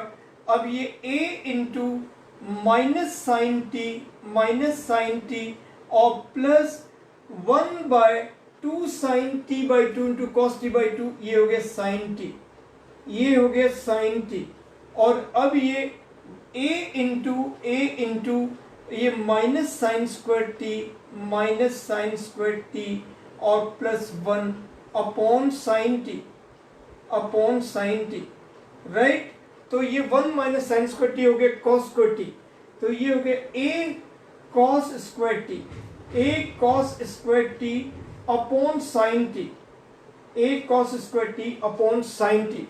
अब ये a into minus sine T और plus 1/2 sine t/2 into cos t/2, ये हो गया साइन टी, और अब ये a इंटू ये माइनस साइन स्क्वायर टी और plus 1 upon sine T, right. तो ये 1 माइनस साइन स्क्वायर टी हो गया कॉस स्क्वायर टी, तो ये हो गया a cos square T upon sine T,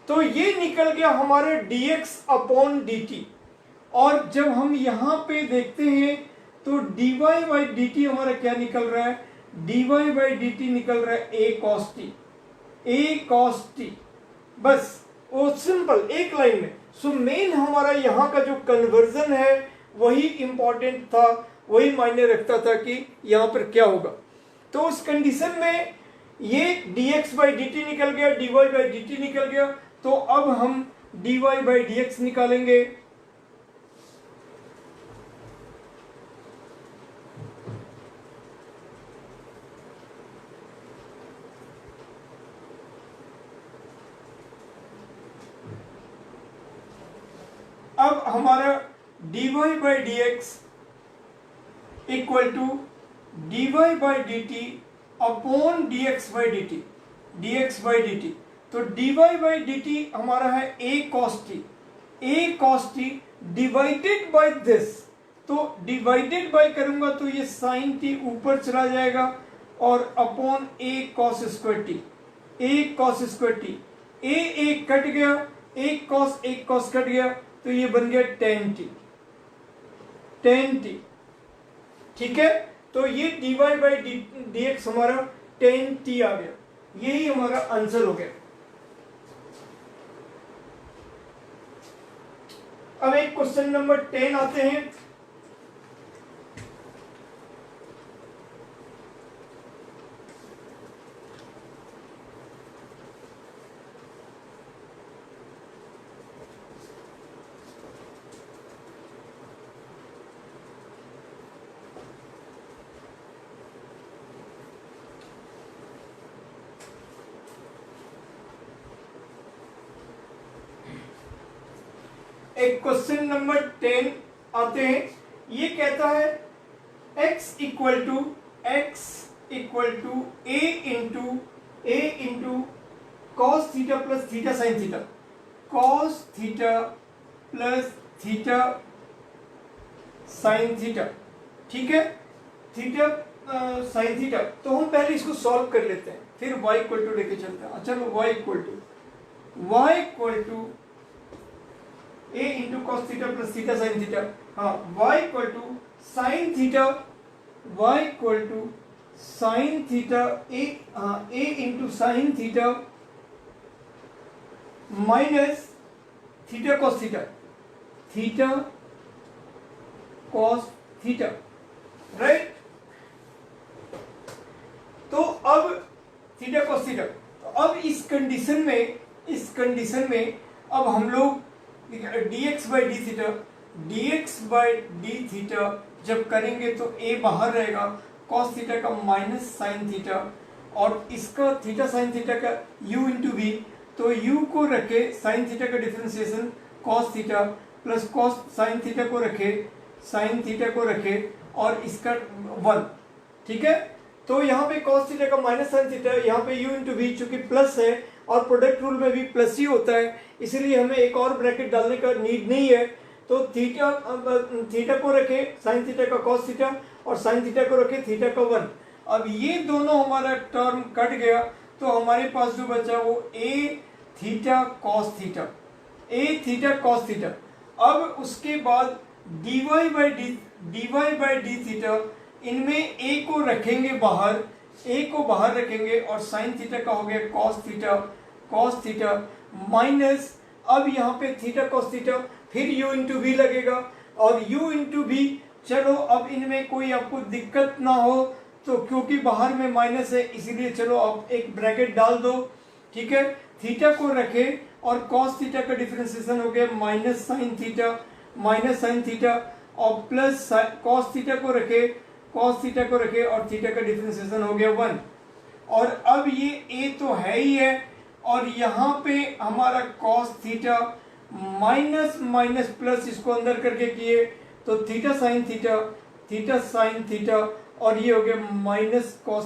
तो ये निकल गया हमारे dx अपॉन dt। और जब हम यहां पे देखते हैं तो dy/dt हमारा क्या निकल रहा है, dy/dt निकल रहा है a cos t, बस वो सिंपल एक लाइन में। सो मेन हमारा यहाँ का जो कन्वर्जन है वही इंपॉर्टेंट था, वही मायने रखता था कि यहाँ पर क्या होगा। तो उस कंडीशन में ये dx/dt निकल गया, dy/dt निकल गया, तो अब हम dy/dx निकालेंगे। अब हमारा dy/dx equal to dy/dt upon dx/dt, dx by dt। तो dy by dt हमारा है a cos t divided by this. तो डिवाइडेड बाय करूंगा तो ये साइन t ऊपर चला जाएगा और upon a cos square t, a cut गया, एक cos कट गया, तो ये बन गया tan t। ठीक है, तो ये dy बाई dx हमारा tan t आ गया, यही हमारा आंसर हो गया। अब एक क्वेश्चन नंबर 10 आते हैं। एक क्वेश्चन नंबर 10 आते हैं। ये कहता है x equal to a into cos theta plus theta sine theta, cos theta plus theta sine theta. ठीक है, थीटा साइन थीटा। तो हम पहले इसको सॉल्व कर लेते हैं, फिर y इक्वल टू लेके चलते हैं। अच्छा, y equal to a into cos theta plus theta sine theta. हाँ, y equal to sine theta, y equal to sine theta a into sine theta minus theta cos theta, right. तो अब theta cos theta, तो अब इस condition में अब हम लोग dx बाई डी थीटा जब करेंगे तो a बाहर रहेगा, cos थीटा का माइनस साइन थीटा, और इसका थीटा साइन थीटा का u इंटू v। तो u को रखे साइन थीटा का differentiation cos theta plus cos sine theta को रखे और इसका 1। ठीक है, तो यहाँ पे cos थीटा का माइनस साइन थीटा, यहाँ पे u इंटू v चूंकि प्लस है और प्रोडक्ट रूल में भी प्लस ही होता है, इसलिए हमें एक और ब्रैकेट डालने का नीड नहीं है। तो थीटा को रखे साइन थीटा का cos थीटा और साइन थीटा को रखे थीटा का 1। अब ये दोनों हमारा टर्म कट गया, तो हमारे पास जो बचा वो a थीटा cos थीटा। अब उसके बाद dy बाई डी थीटा, इनमें a को रखेंगे बाहर, रखेंगे और साइन थीटा का हो गया cos थीटा माइनस, अब यहाँ पे थीटा cos थीटा, फिर u इंटू v लगेगा और u इंटू v। चलो, अब इनमें कोई आपको दिक्कत ना हो तो, क्योंकि बाहर में माइनस है इसलिए चलो अब एक ब्रैकेट डाल दो। ठीक है, थीटा को रखे और cos थीटा का डिफरेंशिएशन हो गया माइनस साइन थीटा और प्लस cos थीटा को रखे और थीटा का डिफरेंशिएशन हो गया 1। और अब ये a तो है ही है, और यहाँ पे हमारा cos थीटा माइनस प्लस इसको अंदर करके किए तो थीटा साइन थीटा और ये हो गया माइनस cos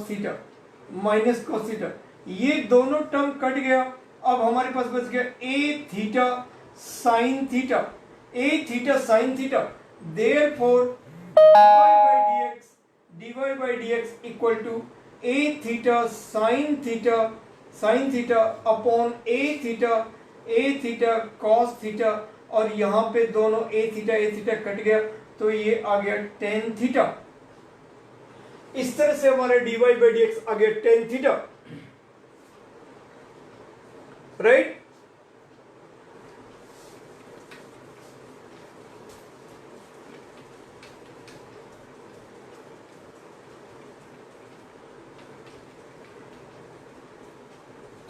थीटा। ये दोनों टर्म कट गया। अब हमारे पास बच गया a theta sine theta. Therefore dy by dx equal to a theta sine theta upon a theta cos theta, और यहाँ पे दोनों a थीटा कट गया तो ये आ गया tan थीटा। इस तरह से हमारे dy बाई dx आ गया tan थीटा, राइट।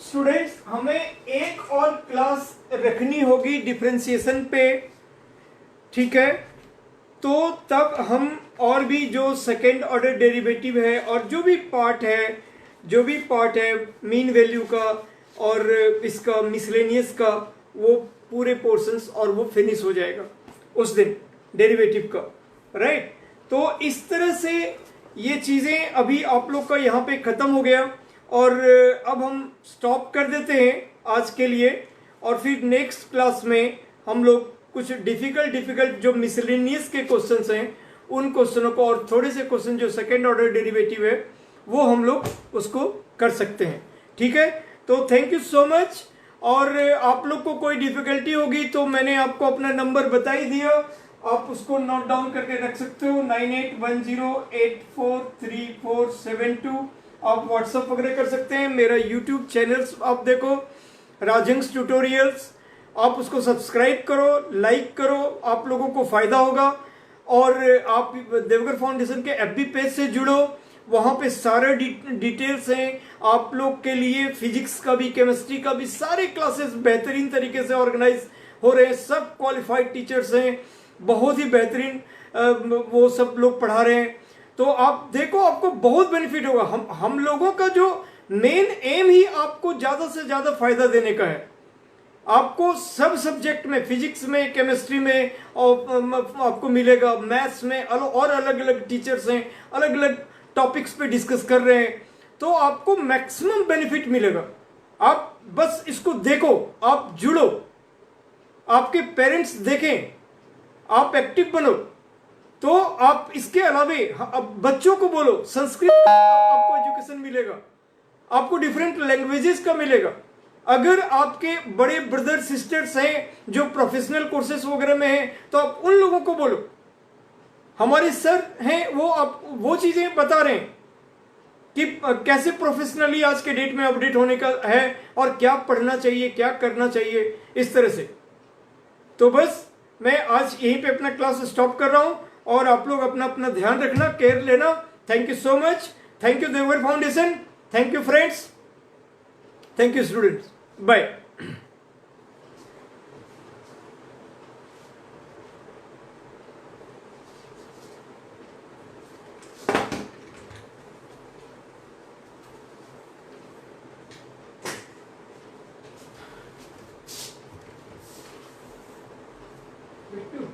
स्टूडेंट्स, हमें एक और क्लास रखनी होगी डिफरेंशिएशन पे। ठीक है, तो तब हम और भी जो सेकेंड ऑर्डर डेरिवेटिव है और जो भी पार्ट है मीन वैल्यू का और इसका मिसलेनियस का, वो पूरे पोर्शंस और वो फिनिश हो जाएगा उस दिन डेरिवेटिव का, राइट। तो इस तरह से ये चीज़ें अभी आप लोग का यहाँ पे ख़त्म हो गया। और अब हम स्टॉप कर देते हैं आज के लिए, और फिर नेक्स्ट क्लास में हम लोग कुछ डिफिकल्ट जो मिसलेनियस के क्वेश्चंस हैं उन क्वेश्चनों को, और थोड़े से क्वेश्चन जो सेकेंड ऑर्डर डेरिवेटिव है वो हम लोग उसको कर सकते हैं। ठीक है, तो थैंक यू सो मच। और आप लोग को कोई डिफिकल्टी होगी तो मैंने आपको अपना नंबर बता ही दिया, आप उसको नोट डाउन करके रख सकते हो, 9810843472। आप व्हाट्सएप वगैरह कर सकते हैं। मेरा यूट्यूब चैनल्स आप देखो, राजहंस ट्यूटोरियल्स, आप उसको सब्सक्राइब करो, लाइक करो, आप लोगों को फायदा होगा। और आप देवगर फाउंडेशन के एफबी पेज से जुड़ो, वहां पे सारे डिटेल्स हैं आप लोग के लिए। फिजिक्स का भी, केमिस्ट्री का भी, सारे क्लासेस बेहतरीन तरीके से ऑर्गेनाइज हो रहे हैं। सब क्वालिफाइड टीचर्स हैं, बहुत ही बेहतरीन वो सब लोग पढ़ा रहे हैं। तो आप देखो, आपको बहुत बेनिफिट होगा। हम लोगों का जो मेन एम ही आपको ज्यादा से ज्यादा फायदा देने का है। आपको सब सब्जेक्ट में, फिजिक्स में, केमिस्ट्री में और आपको मिलेगा, मैथ्स में, और अलग अलग टीचर्स हैं, अलग अलग टॉपिक्स पे डिस्कस कर रहे हैं, तो आपको मैक्सिमम बेनिफिट मिलेगा। आप बस इसको देखो, आप जुड़ो, आपके पेरेंट्स देखें, आप एक्टिव बनो। तो आप इसके अलावे अब बच्चों को बोलो, संस्कृत का आपको एजुकेशन मिलेगा, आपको डिफरेंट लैंग्वेजेस का मिलेगा। अगर आपके बड़े ब्रदर सिस्टर्स हैं जो प्रोफेशनल कोर्सेज वगैरह में हैं, तो आप उन लोगों को बोलो, हमारे सर हैं वो चीजें बता रहे हैं कि कैसे प्रोफेशनली आज के डेट में अपडेट होने का है और क्या पढ़ना चाहिए, क्या करना चाहिए, इस तरह से। तो बस मैं आज यहीं पे अपना क्लास स्टॉप कर रहा हूं, और आप लोग अपना अपना ध्यान रखना, केयर लेना। Thank you so much. Thank you Devgar foundation, thank you friends, thank you students, bye. Bittu.